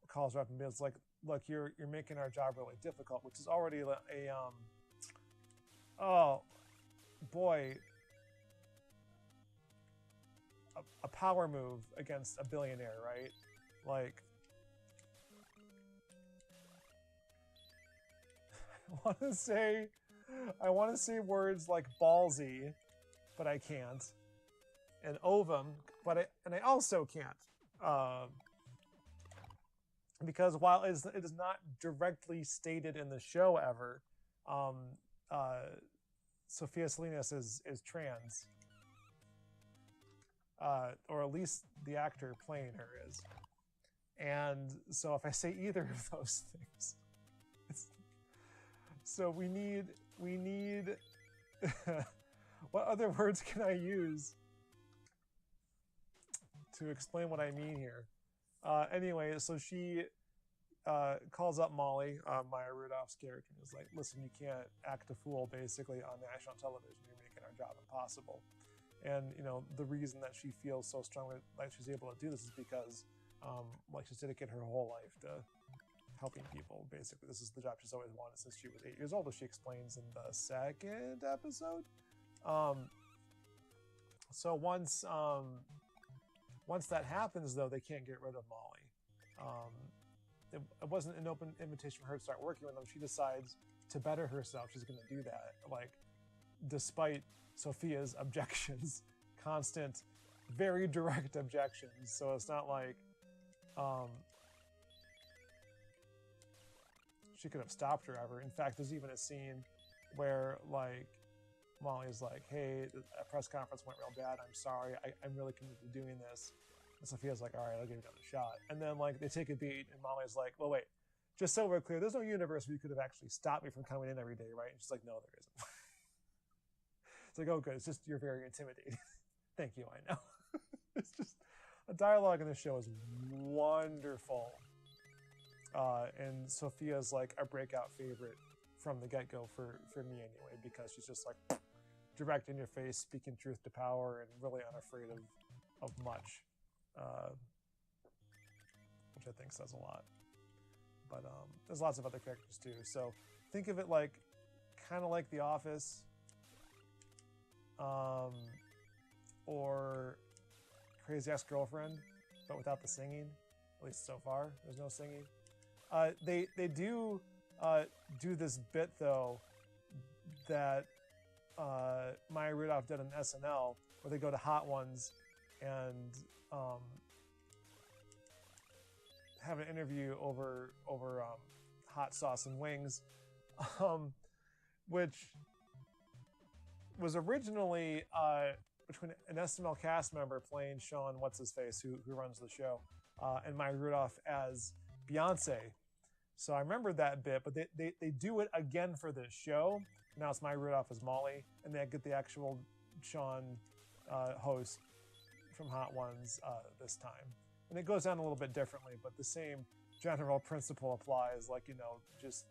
calls her up and is like, look, you're making our job really difficult, which is already oh boy, a power move against a billionaire, right? Like, I want to say words like ballsy, but I can't, and ovum, but I also can't, because while it is not directly stated in the show ever, Sophia Salinas is trans, or at least the actor playing her is, and so if I say either of those things, so we need what other words can I use to explain what I mean here? Anyway, so she calls up Molly, Maya Rudolph's character, and is like, listen, you can't act a fool basically on national television. You're making our job impossible. And you know, the reason that she feels so strongly like she's able to do this is because like she's dedicated her whole life to helping people. Basically, this is the job she's always wanted since she was 8 years old, as she explains in the 2nd episode. So once that happens, though, they can't get rid of Molly. It wasn't an open invitation for her to start working with them. She decides to better herself. She's going to do that, like, despite Sophia's objections, constant, very direct objections. So it's not like she could have stopped her ever. In fact, there's even a scene where, like, Molly's like, hey, the press conference went real bad. I'm sorry. I'm really committed to doing this. And Sophia's like, all right, I'll give it another shot. And then, like, they take a beat, and Molly's like, well, wait, just so we're clear, there's no universe where you could have actually stopped me from coming in every day, right? And she's like, no, there isn't. It's like, oh, good. It's just, you're very intimidating. Thank you, I know. It's just, the dialogue in this show is wonderful. And Sophia's like a breakout favorite from the get-go for me anyway, because she's just like direct in your face, speaking truth to power, and really unafraid of much, which I think says a lot. But there's lots of other characters too. So think of it like kind of like The Office, or Crazy Ex-Girlfriend, but without the singing. At least so far, there's no singing. They do do this bit though that Maya Rudolph did on SNL, where they go to Hot Ones and have an interview over hot sauce and wings, which was originally between an SNL cast member playing Sean What's-His-Face, who runs the show, and Maya Rudolph as Beyonce. So I remember that bit, but they do it again for this show. Now it's Maya Rudolph as Molly, and they get the actual Sean host from Hot Ones this time. And it goes down a little bit differently, but the same general principle applies. Like, you know, just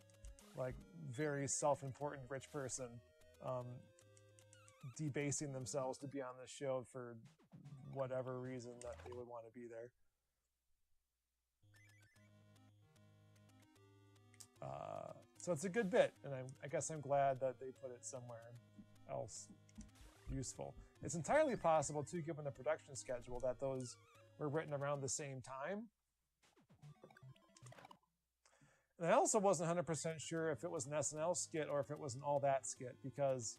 like very self-important rich person debasing themselves to be on this show for whatever reason that they would want to be there. So it's a good bit, and I guess I'm glad that they put it somewhere else useful. It's entirely possible, too, given the production schedule, that those were written around the same time. And I also wasn't 100% sure if it was an SNL skit or if it was an All That skit, because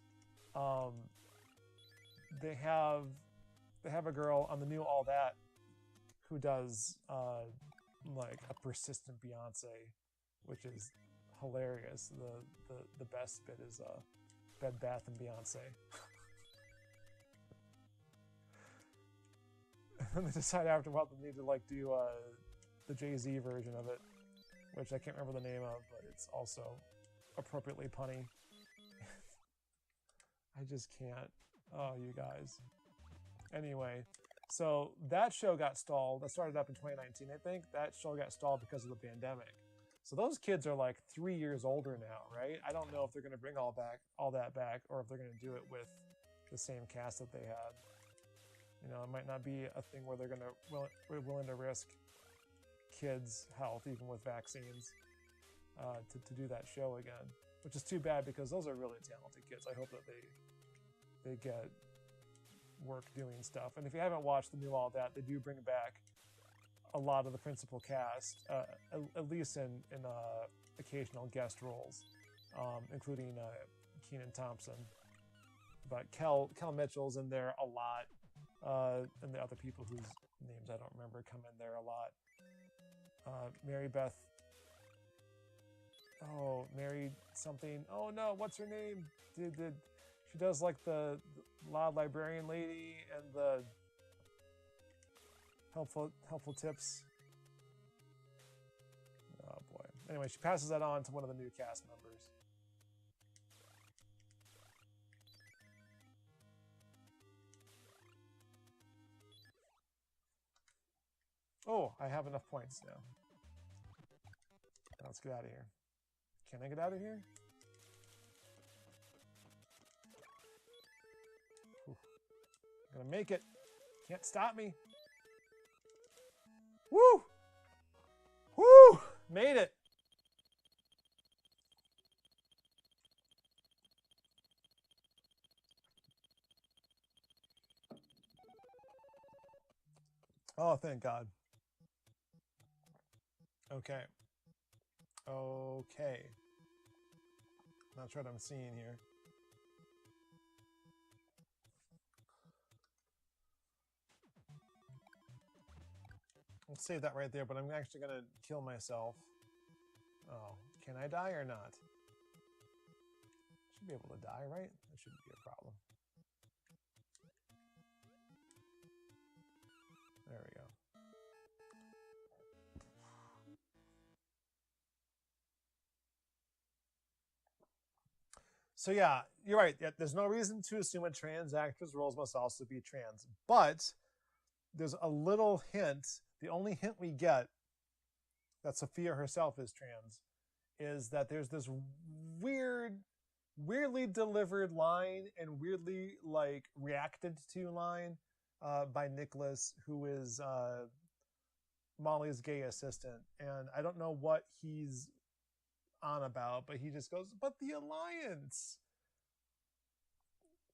they have a girl on the new All That who does like a persistent Beyonce, which is hilarious. The best bit is Bed Bath and Beyonce. And they decide after a while they need to like do the Jay-Z version of it, which I can't remember the name of, but it's also appropriately punny. I just can't. Oh, you guys. Anyway, so that show got stalled. That started up in 2019, I think. That show got stalled because of the pandemic. So those kids are like 3 years older now, right? I don't know if they're going to bring all that back, or if they're going to do it with the same cast that they had. You know, it might not be a thing where they're going to willing to risk kids' health, even with vaccines, to do that show again, which is too bad because those are really talented kids. I hope that they get work doing stuff. And if you haven't watched the new All That, they do bring back a lot of the principal cast, at least in occasional guest roles, including Kenan Thompson. But Kel Mitchell's in there a lot, and the other people whose names I don't remember come in there a lot. Mary Beth. Oh, Mary something. Oh no, what's her name? She does like the loud librarian lady and the helpful tips. Oh boy. Anyway, she passes that on to one of the new cast members. Oh, I have enough points now. Let's get out of here. Can I get out of here? Whew. I'm gonna make it. Can't stop me. Woo! Woo! Made it. Oh, thank God. Okay. Okay. Not sure what I'm seeing here. Let's save that right there, but I'm actually going to kill myself. Oh, can I die or not? Should be able to die, right? That shouldn't be a problem. There we go. So yeah, you're right. There's no reason to assume a trans actor's roles must also be trans. But there's a little hint. The only hint we get that Sophia herself is trans is that there's this weirdly delivered line and weirdly like reacted to line by Nicholas, who is Molly's gay assistant. And I don't know what he's on about, but he just goes, but the alliance.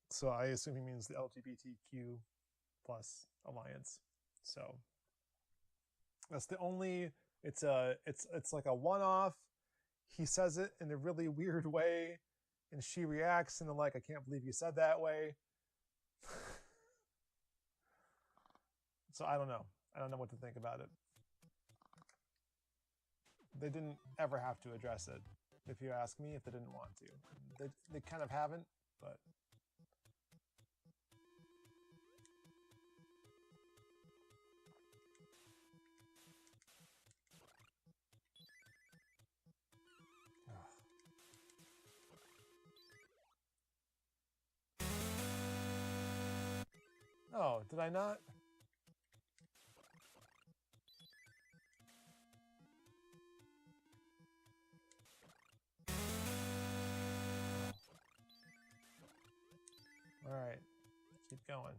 So I assume he means the LGBTQ plus Alliance. So that's the only. It's like a one-off. He says it in a really weird way, and she reacts in the like, I can't believe you said that way. So I don't know. I don't know what to think about it. They didn't ever have to address it, if you ask me, if they didn't want to. They kind of haven't, but... Oh, did I not? Alright, keep going.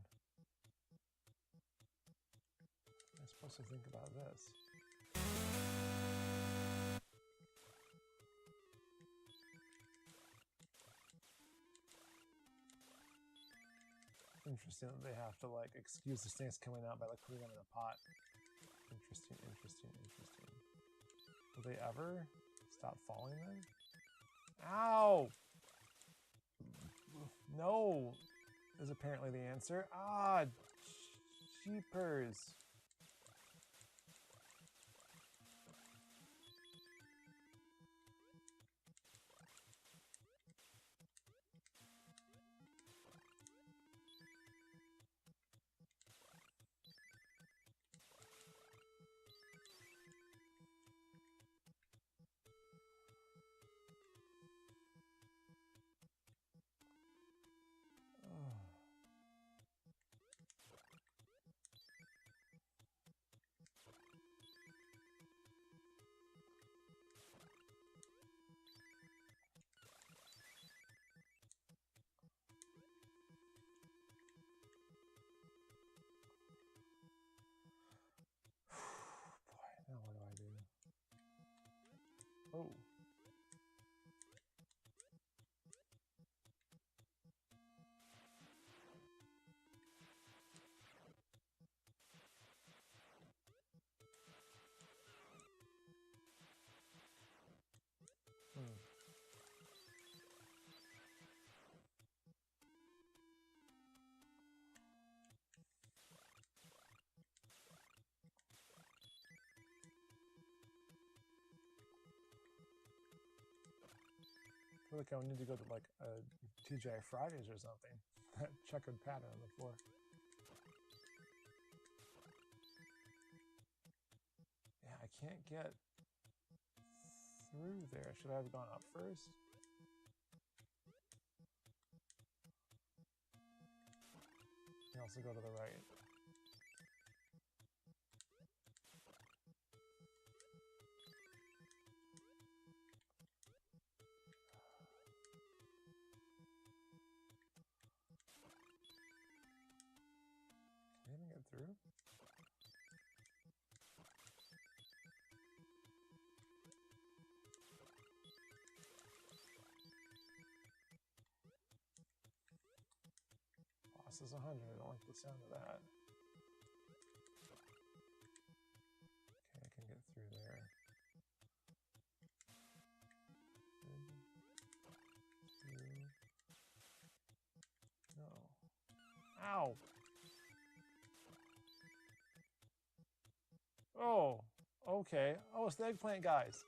I'm supposed to think about this. Interesting that they have to like excuse the snakes coming out by like putting them in a pot. Interesting, interesting, interesting. Will they ever stop falling then? Ow! No, is apparently the answer. Ah, jeepers. Now what do I do? Oh. I feel like I would need to go to like a TGI Fridays or something. That checkered pattern on the floor. Yeah, I can't get through there. Should I have gone up first? You can also go to the right. Can I even get through? Boss is 100. I don't like the sound of that. Okay, I can get through there. No. Ow! Oh, okay. Oh, it's the eggplant guys.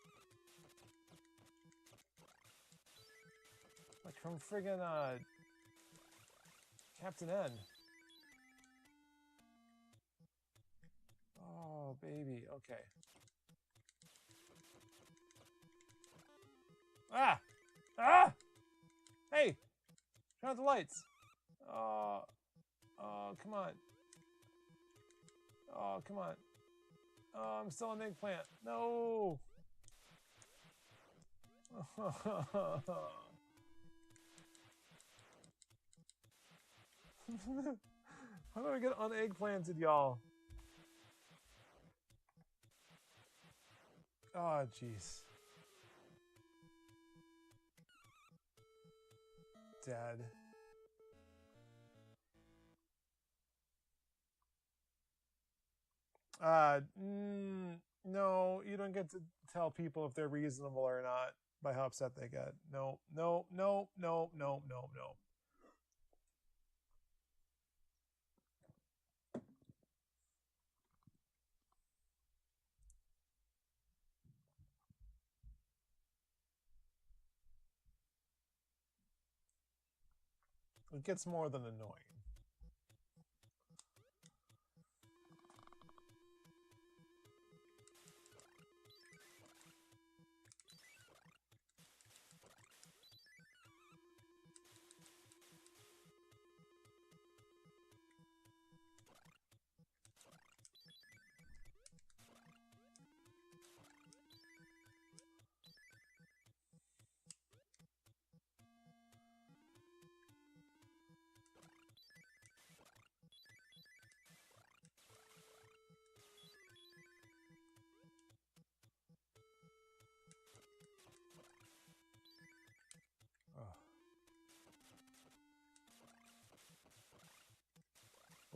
Like from friggin' Captain N. Oh, baby. Okay. Ah! Ah! Hey! Turn out the lights. Oh, come on. Oh, come on. Oh, I'm still an eggplant. No! How do I get uneggplanted, y'all? Oh, jeez. Dead. No, you don't get to tell people if they're reasonable or not by how upset they get. No, no, no, no, no, no, no. It gets more than annoying.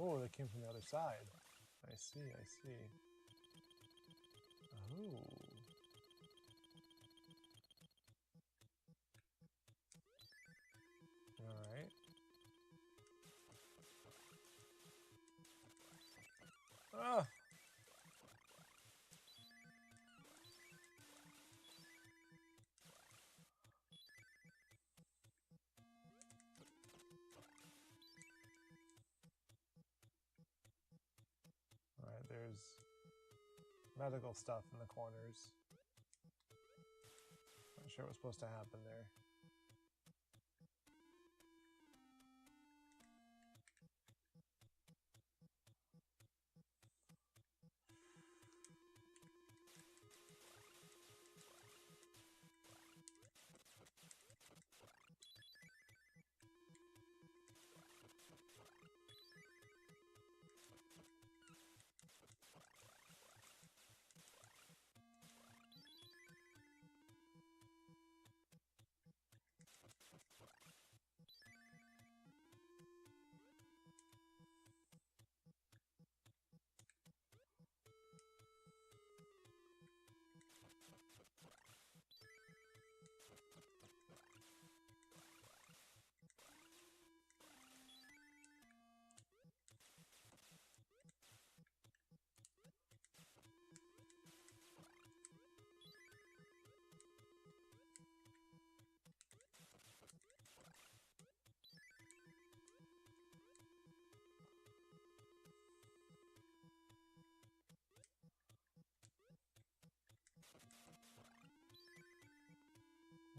Oh, they came from the other side. I see, I see. Oh. Alright. Ah! Alright, there's medical stuff in the corners. Not sure what's supposed to happen there.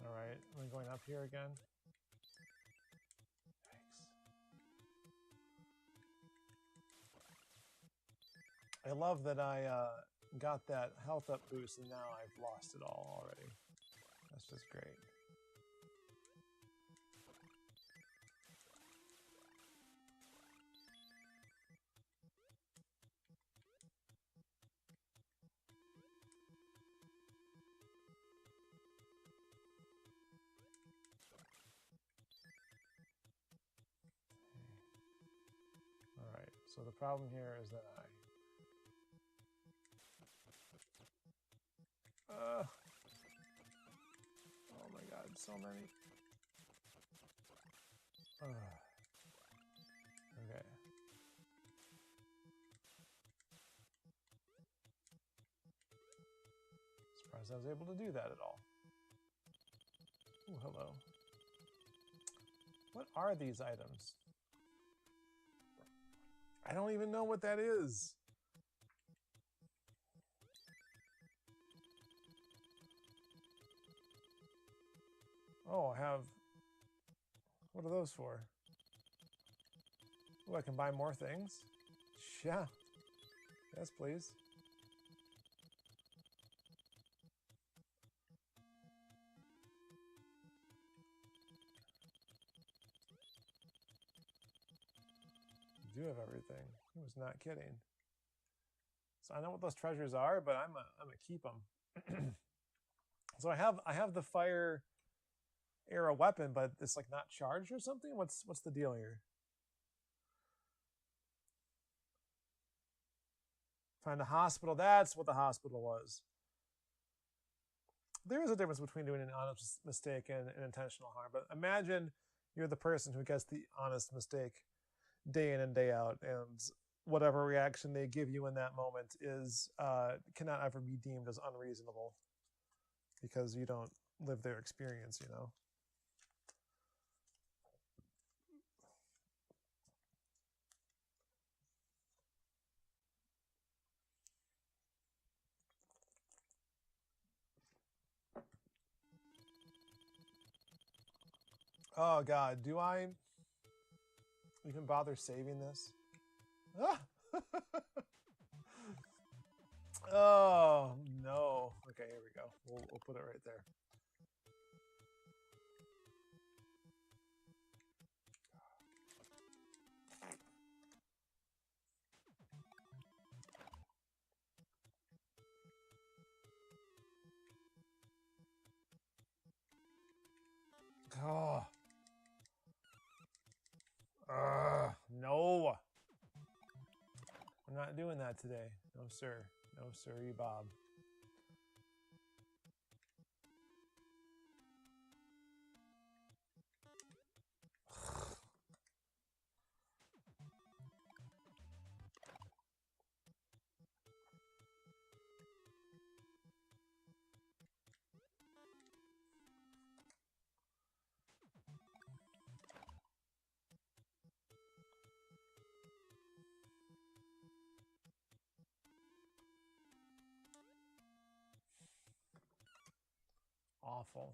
Alright, am I going up here again? Yikes. I love that I got that health up boost and now I've lost it all already. That's just great. Alright, so the problem here is that oh my god, so many. Okay. Surprised I was able to do that at all. Ooh, hello. What are these items? I don't even know what that is. Oh, I have... What are those for? Oh, I can buy more things? Yeah. Yes, please. You do have everything. He was not kidding. So I know what those treasures are, but I'm gonna keep them. So I have the fire arrow weapon, but it's like not charged or something. What's the deal here? Find a hospital. That's what the hospital was. There is a difference between doing an honest mistake and an intentional harm. But imagine you're the person who gets the honest mistake day in and day out, and whatever reaction they give you in that moment is cannot ever be deemed as unreasonable because you don't live their experience, you know. Oh God, do I even bother saving this? Ah! Oh no. Okay, here we go. We'll put it right there. Oh. No. I'm not doing that today. No, sir. No, sirree, Bob. Awful.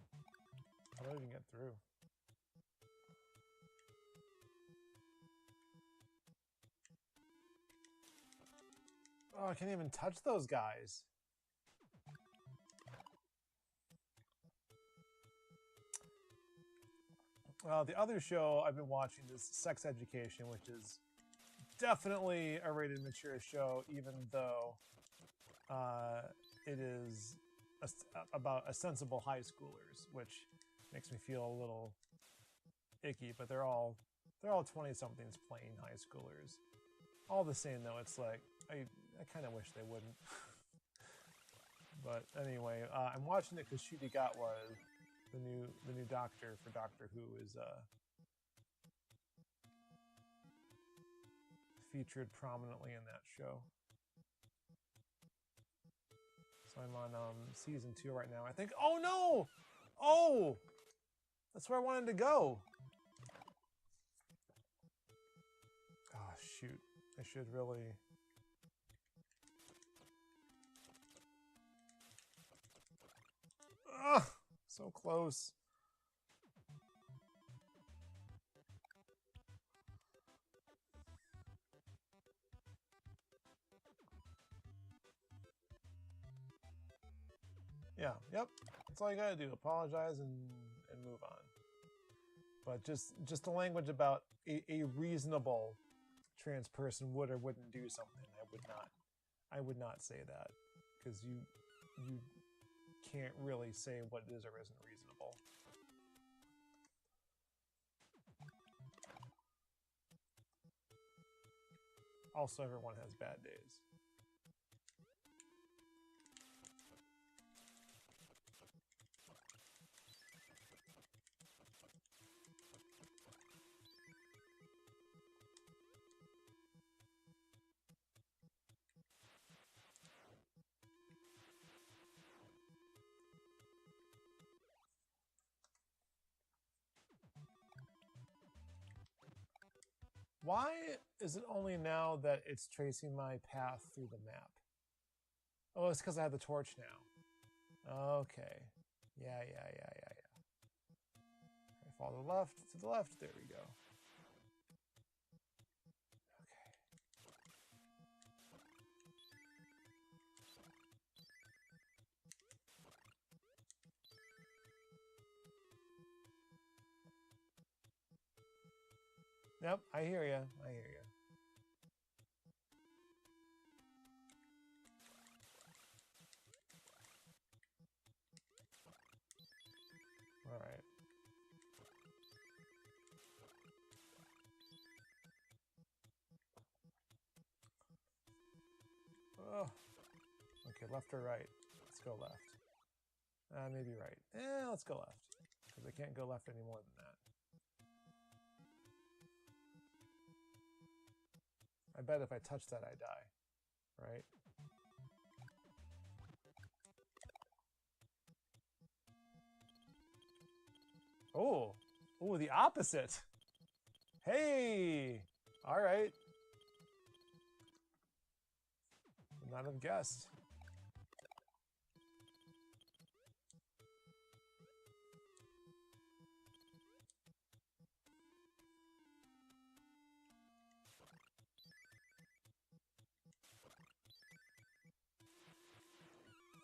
How do I even get through? Oh, I can't even touch those guys. Well, the other show I've been watching is Sex Education, which is definitely a rated mature show, even though it is about a sensible high schoolers, which makes me feel a little icky. But they're all 20-somethings playing high schoolers. All the same, though, it's like I kind of wish they wouldn't. But anyway, I'm watching it because Ncuti Gatwa, the new doctor for Doctor Who, is featured prominently in that show. So I'm on season 2 right now. I think. Oh no! Oh, that's where I wanted to go. Oh shoot! I should really. Ugh, so close. Yeah, yep. That's all you gotta do. Apologize and move on. But just the language about a reasonable trans person would or wouldn't do something. I would not say that, because you can't really say what is or isn't reasonable. Also, everyone has bad days. Why is it only now that it's tracing my path through the map? Oh, it's because I have the torch now. Okay. Yeah. I follow to the left. There we go. Yep, I hear you. All right. Oh. Left or right? Let's go left. Maybe right. Let's go left. Because I can't go left any more than that. I bet if I touch that, I die. Right? Oh! Oh, the opposite! Hey! Alright. Would not have guessed.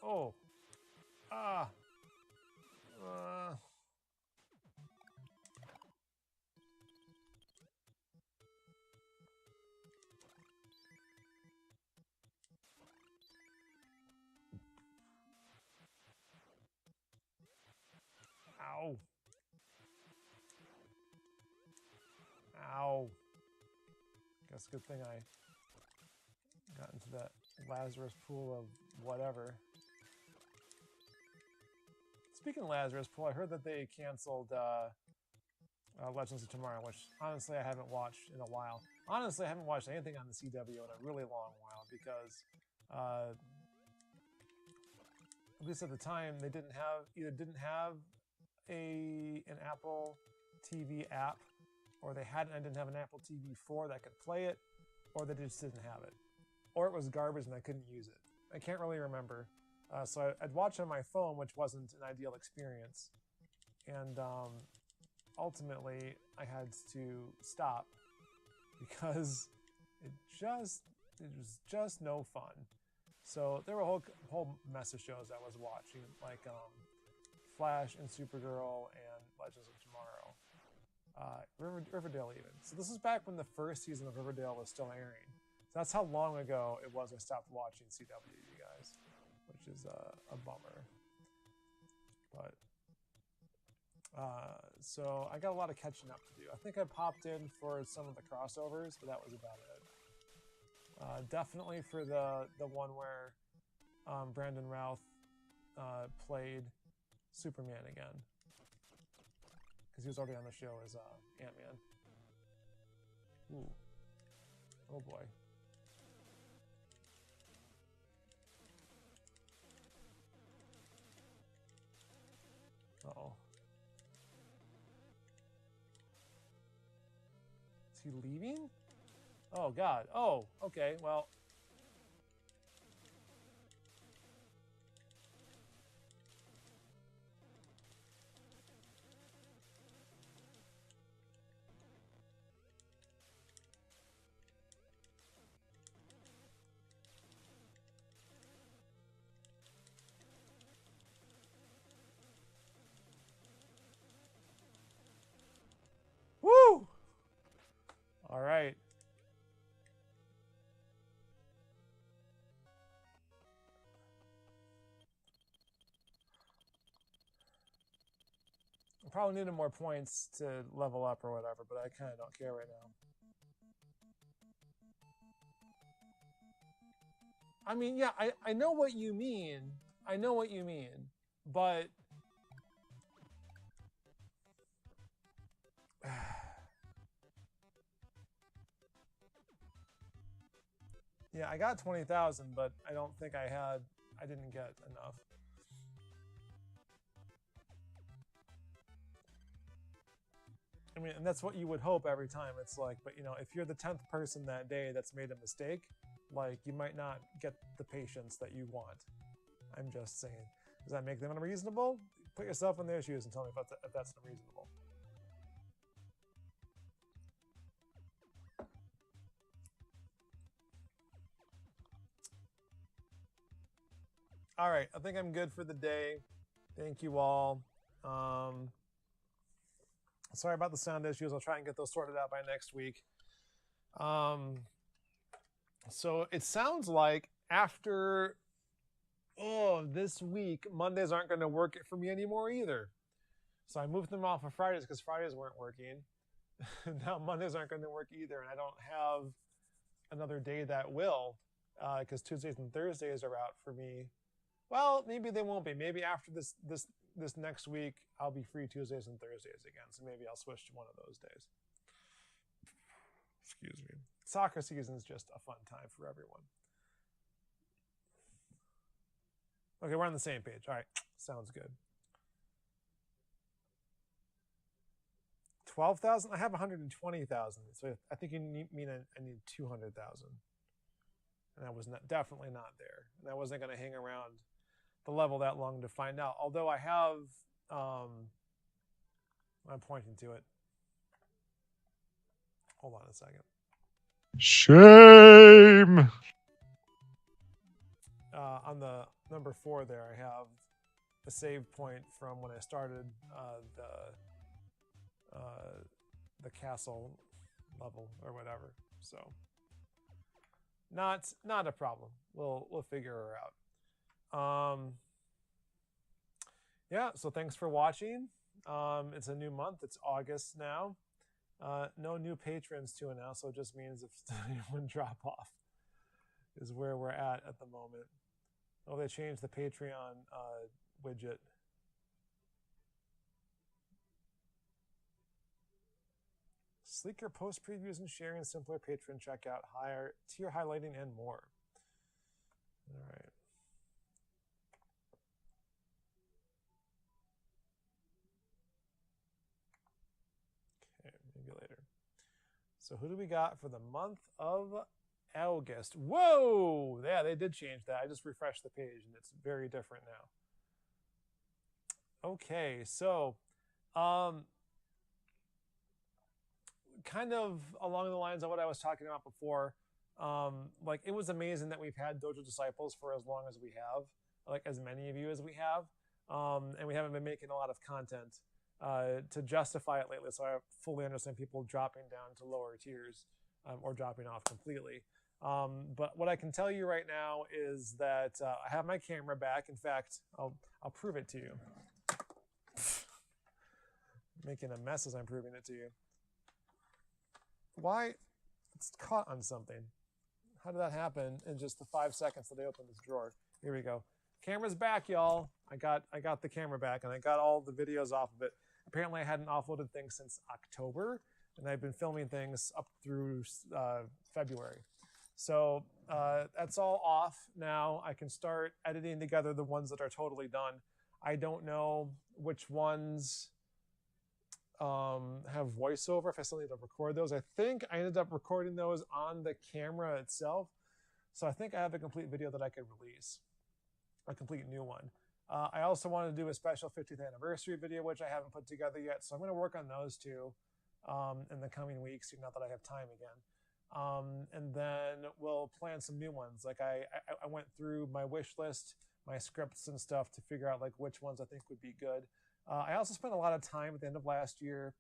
Oh. Ah. Ow. Ow. Guess good thing I got into that Lazarus pool of whatever. Speaking of Lazarus Pool, I heard that they canceled Legends of Tomorrow, which honestly I haven't watched in a while. Honestly, I haven't watched anything on the CW in a really long while because, at least at the time, they didn't have an Apple TV app, or they hadn't. I didn't have an Apple TV 4 that could play it, or they just didn't have it, or it was garbage and I couldn't use it. I can't really remember. So I'd watch on my phone, which wasn't an ideal experience. And ultimately, I had to stop because it was just no fun. So there were a whole mess of shows I was watching, like Flash and Supergirl and Legends of Tomorrow. Riverdale even. So this is back when the first season of Riverdale was still airing. So that's how long ago it was I stopped watching CW, you guys. Which is a bummer. But, so I got a lot of catching up to do. I think I popped in for some of the crossovers, but that was about it. Definitely for the one where Brandon Routh played Superman again. Because he was already on the show as Ant-Man. Ooh. Oh boy. Uh-oh. Is he leaving? Oh, God. Oh, okay, well. Woo! All right. I probably needed more points to level up or whatever, but I kind of don't care right now. I mean, yeah, I know what you mean. I know what you mean, but yeah, I got 20,000, but I don't think I didn't get enough. I mean, and that's what you would hope every time. It's like, but you know, if you're the 10th person that day that's made a mistake, like you might not get the patience that you want. I'm just saying. Does that make them unreasonable? Put yourself in their shoes and tell me if that's unreasonable. All right, I think I'm good for the day. Thank you all. Sorry about the sound issues. I'll try and get those sorted out by next week. So it sounds like after this week, Mondays aren't going to work for me anymore either. So I moved them off of Fridays because Fridays weren't working. Now Mondays aren't going to work either, and I don't have another day that will, because Tuesdays and Thursdays are out for me Well, maybe they won't be. Maybe after this next week, I'll be free Tuesdays and Thursdays again. So maybe I'll switch to one of those days. Excuse me. Soccer season is just a fun time for everyone. Okay, we're on the same page. All right, sounds good. 12,000? I have 120,000. So I think you mean I need 200,000. And I was definitely not there. And I wasn't going to hang around the level that long to find out. Although I have, I'm pointing to it. Hold on a second. Shame. On the number 4 there, I have a save point from when I started the castle level or whatever. So not a problem. We'll figure her out. Yeah, so thanks for watching. It's a new month. It's August now. No new patrons to announce, so it just means if anyone drop off is where we're at the moment. Oh, they changed the Patreon widget. Sleeker post previews and sharing, simpler patron checkout, higher tier highlighting, and more. All right. Okay, maybe later. So who do we got for the month of August? Whoa! Yeah, they did change that. I just refreshed the page and it's very different now. Okay, so kind of along the lines of what I was talking about before, like it was amazing that we've had Dojo Disciples for as long as we have, like as many of you as we have, and we haven't been making a lot of content to justify it lately, so I fully understand people dropping down to lower tiers or dropping off completely. But what I can tell you right now is that I have my camera back. In fact, I'll prove it to you. Making a mess as I'm proving it to you. Why? It's caught on something. How did that happen in just the 5 seconds that I opened this drawer? Here we go. Camera's back, y'all. I got the camera back, and I got all the videos off of it. Apparently, I hadn't offloaded things since October, and I've been filming things up through February. So that's all off now. I can start editing together the ones that are totally done. I don't know which ones have voiceover, if I still need to record those. I think I ended up recording those on the camera itself. So I think I have a complete video that I could release, a complete new one. I also want to do a special 50th anniversary video, which I haven't put together yet. So I'm going to work on those two in the coming weeks, now that I have time again. And then we'll plan some new ones. Like I went through my wish list, my scripts and stuff to figure out like which ones I think would be good. I also spent a lot of time at the end of last year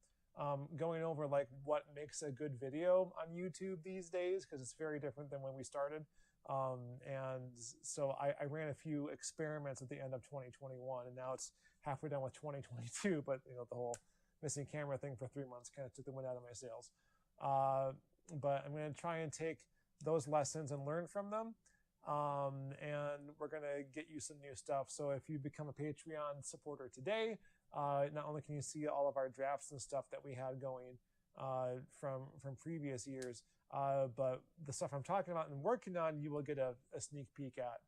going over like what makes a good video on YouTube these days, because it's very different than when we started. And so I ran a few experiments at the end of 2021, and now it's halfway done with 2022. But the whole missing camera thing for 3 months kind of took the wind out of my sails. But I'm going to try and take those lessons and learn from them. And we're going to get you some new stuff. So if you become a Patreon supporter today, not only can you see all of our drafts and stuff that we had going from previous years, but the stuff I'm talking about and working on, you will get a sneak peek at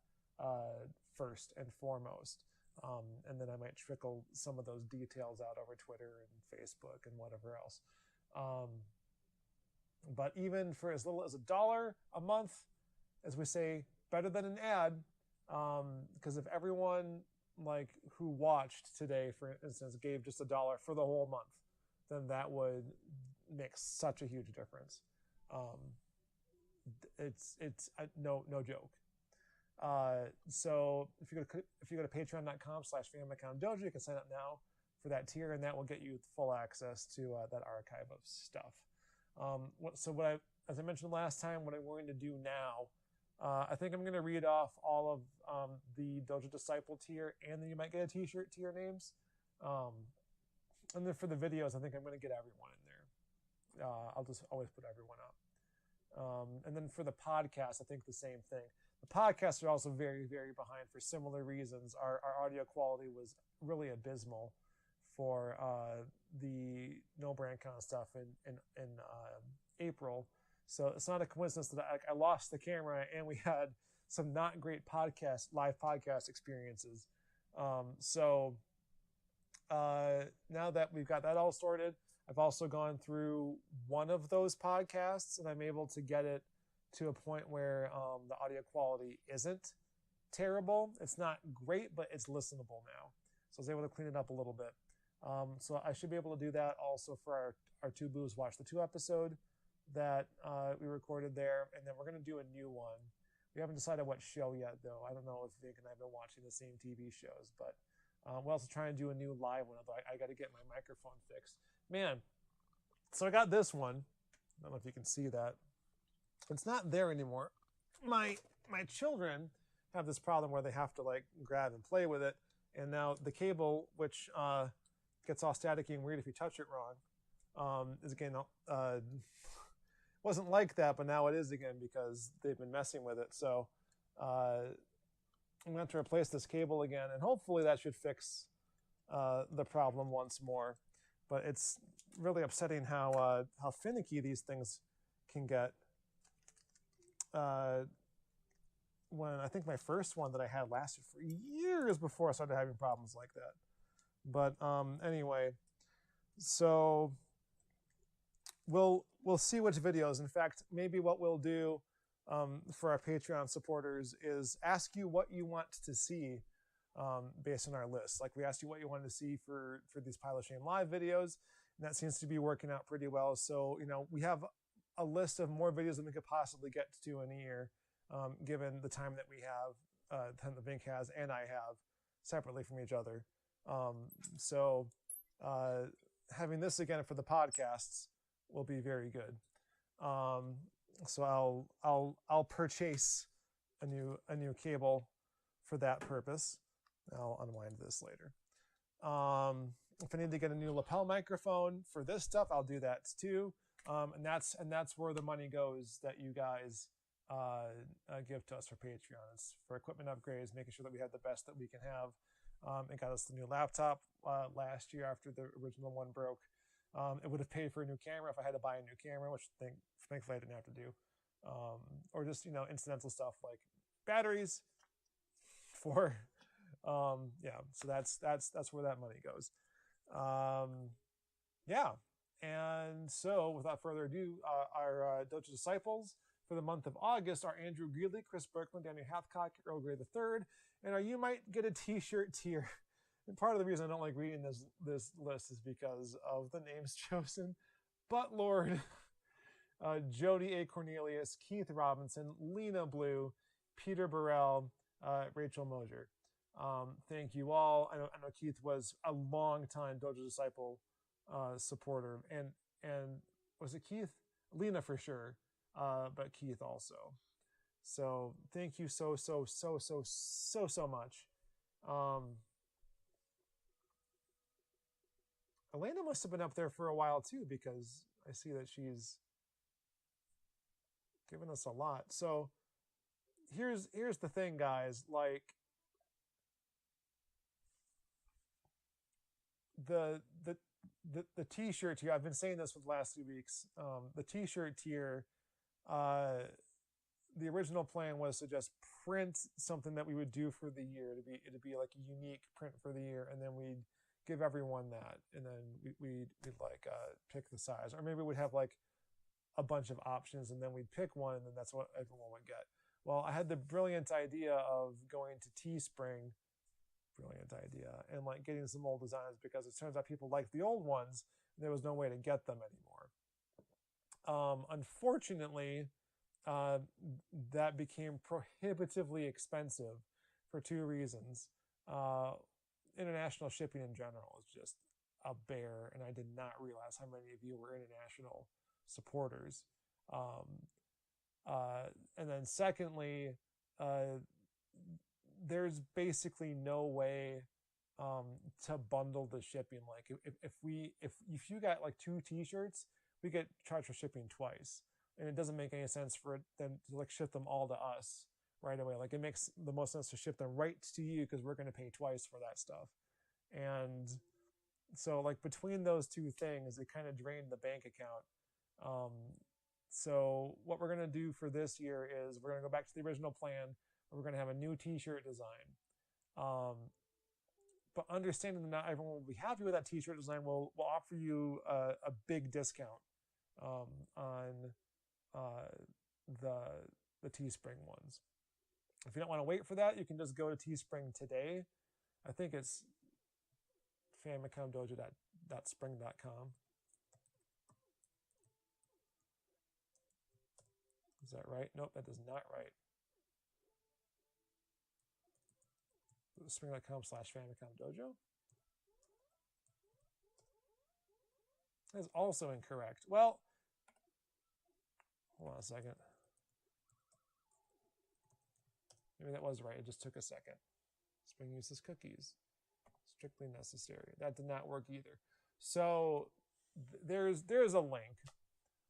first and foremost. And then I might trickle some of those details out over Twitter and Facebook and whatever else. But even for as little as $1 a month, as we say, better than an ad, because if everyone like who watched today, for instance, gave just $1 for the whole month, then that would make such a huge difference. It's no joke. So if you go to patreon.com/Famicom Dojo, you can sign up now for that tier, and that will get you full access to that archive of stuff. As I mentioned last time, what I'm going to do now, I think I'm going to read off all of the Dojo Disciple tier, and then you might get a t-shirt to your names. And then for the videos, I think I'm going to get everyone in there. I'll just always put everyone up. And then for the podcast, I think the same thing. The podcasts are also very, very behind for similar reasons. Our audio quality was really abysmal for the No Brand Con stuff in April. So it's not a coincidence that I lost the camera and we had some not great live podcast experiences. So now that we've got that all sorted, I've also gone through one of those podcasts and I'm able to get it to a point where the audio quality isn't terrible. It's not great, but it's listenable now. So I was able to clean it up a little bit. So I should be able to do that also for our Two Boos Watch the Two episode that we recorded there. And then we're going to do a new one. We haven't decided what show yet, though. I don't know if Vinnk and I have been watching the same TV shows, but we're also trying to do a new live one, although I got to get my microphone fixed. Man, so I got this one. I don't know if you can see that. It's not there anymore. My children have this problem where they have to like grab and play with it, and now the cable, which gets all staticky and weird if you touch it wrong, is again wasn't like that, but now it is again because they've been messing with it. So I'm going to have to replace this cable again, and hopefully that should fix the problem once more. But it's really upsetting how finicky these things can get. When I think my first one that I had lasted for years before I started having problems like that. But anyway, so we'll see which videos. In fact, maybe what we'll do for our Patreon supporters is ask you what you want to see based on our list. Like we asked you what you wanted to see for these Pile of Shame live videos, and that seems to be working out pretty well. So, we have a list of more videos than we could possibly get to in a year, given the time that we have, time that Vinnk has and I have separately from each other. So having this again for the podcasts will be very good. So I'll purchase a new cable for that purpose. I'll unwind this later. If I need to get a new lapel microphone for this stuff, I'll do that too. And that's where the money goes that you guys give to us for Patreon. It's for equipment upgrades, making sure that we have the best that we can have. It got us the new laptop last year after the original one broke. It would have paid for a new camera if I had to buy a new camera, which thankfully I didn't have to do. Or just incidental stuff like batteries for yeah. So that's where that money goes. Yeah. And so, without further ado, our Dojo Disciples for the month of August are Andrew Greeley, Chris Berkman, Daniel Hathcock, Earl Grey III, and our You Might Get a T-shirt tier. And part of the reason I don't like reading this list is because of the names chosen. But Lord, Jody A. Cornelius, Keith Robinson, Lena Blue, Peter Burrell, Rachel Mosier. Thank you all. I know Keith was a long time Dojo Disciple supporter, and was it Keith? Lena for sure, but Keith also. So thank you so much. Elena must have been up there for a while too, because I see that she's given us a lot. So here's the thing, guys. Like the T-shirt tier, I've been saying this for the last 2 weeks. The T-shirt tier, the original plan was to just print something that we would do for the year. It'd be like a unique print for the year, and then we'd give everyone that, and then we'd like pick the size, or maybe we'd have like a bunch of options, and then we'd pick one, and then that's what everyone would get. Well, I had the brilliant idea of going to Teespring. Brilliant idea, and like getting some old designs, because it turns out people like the old ones and there was no way to get them anymore. Unfortunately, that became prohibitively expensive for 2 reasons. International shipping in general is just a bear, and I did not realize how many of you were international supporters. And then secondly, there's basically no way to bundle the shipping. Like if you got like 2 T-shirts, we get charged for shipping twice, and it doesn't make any sense for them to like ship them all to us right away. Like, it makes the most sense to ship them right to you because we're going to pay twice for that stuff. And so, like, between those two things, it kind of drained the bank account. So what we're going to do for this year is we're going to go back to the original plan. We're going to have a new t-shirt design. But understanding that not everyone will be happy with that t-shirt design, we'll offer you a big discount on the Teespring ones. If you don't want to wait for that, you can just go to Teespring today. I think it's famicomdojo.spring.com. Is that right? Nope, that is not right. Spring.com/Famicom Dojo. That is also incorrect. Well, hold on a second. Maybe that was right. It just took a second. Spring uses cookies. Strictly necessary. That did not work either. So there's a link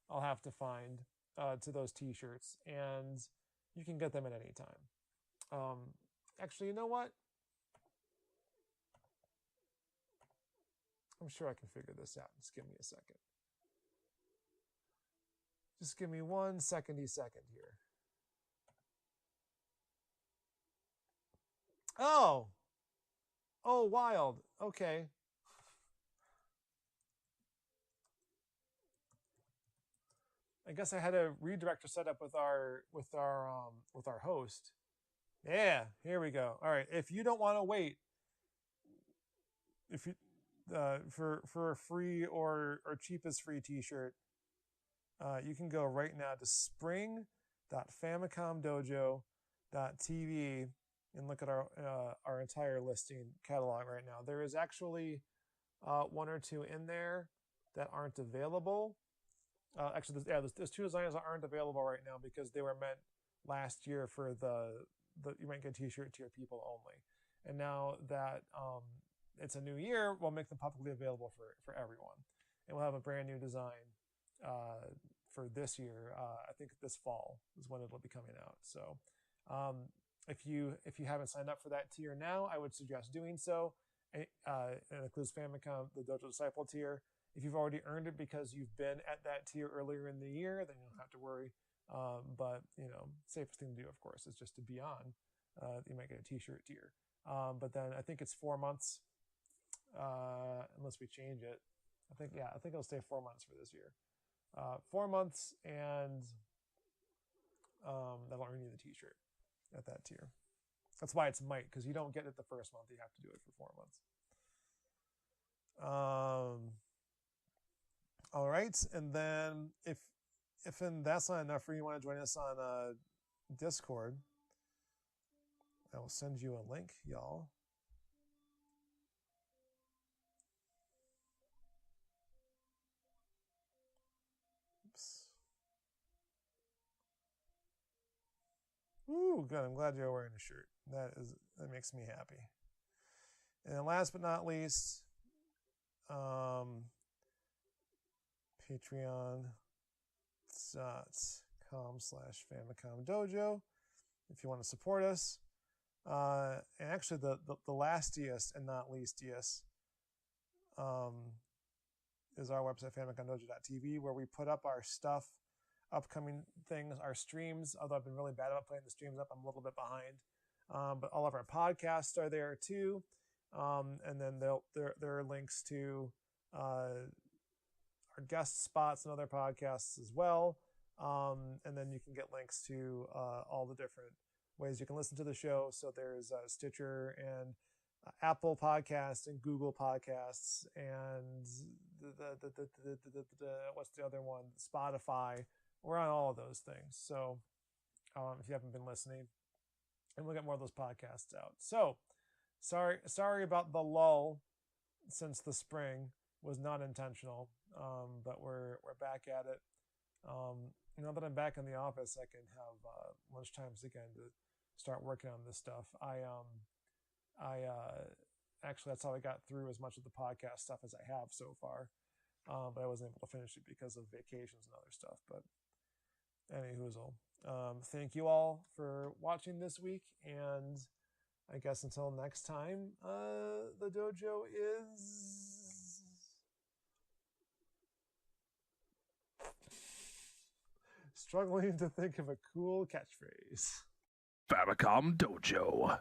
I'll have to find to those t-shirts, and you can get them at any time. Actually, you know what? I'm sure I can figure this out. Just give me a second. Just give me 1 second here. Oh, wild. Okay. I guess I had a redirector set up with our host. Yeah, here we go. All right. If you don't want to wait, if you for a free or cheapest free t-shirt, you can go right now to spring.famicomdojo.tv and look at our entire listing catalog right now. There is actually 1 or 2 in there that aren't available. Actually, there's 2 designs that aren't available right now because they were meant last year for the you might get a t-shirt to your people only. And now that it's a new year, we'll make them publicly available for everyone. And we'll have a brand new design for this year. I think this fall is when it'll be coming out. So if you haven't signed up for that tier now, I would suggest doing so. It includes Famicom, the Dojo Disciple tier. If you've already earned it because you've been at that tier earlier in the year, then you don't have to worry. But, safest thing to do, of course, is just to be on. You might get a t-shirt tier. But then I think it's 4 months, unless we change it. I think it'll stay 4 months for this year. 4 months, and that'll earn you the t-shirt at that tier. That's why it's might, because you don't get it the first month. You have to do it for 4 months. All right, and then if that's not enough for you, want to join us on Discord, I will send you a link, y'all. Oops. Ooh, good. I'm glad you're wearing a shirt. That makes me happy. And then last but not least, patreon.com/Famicom Dojo if you want to support us. And actually, the lastiest and not leastiest is our website, famicomdojo.tv, where we put up our stuff, upcoming things, our streams. Although I've been really bad about putting the streams up, I'm a little bit behind. But all of our podcasts are there too. And then there are links to our guest spots and other podcasts as well. And then you can get links to all the different ways you can listen to the show. So there's Stitcher and Apple Podcasts and Google Podcasts and what's the other one? Spotify. We're on all of those things. So if you haven't been listening, and we'll get more of those podcasts out. So sorry about the lull since the spring. Was not intentional, but we're back at it. Now that I'm back in the office, I can have lunchtimes again to start working on this stuff. Actually, that's how I got through as much of the podcast stuff as I have so far, but I wasn't able to finish it because of vacations and other stuff. But anyhoozle, Thank you all for watching this week, and I guess until next time, the dojo is struggling to think of a cool catchphrase. Famicom Dojo.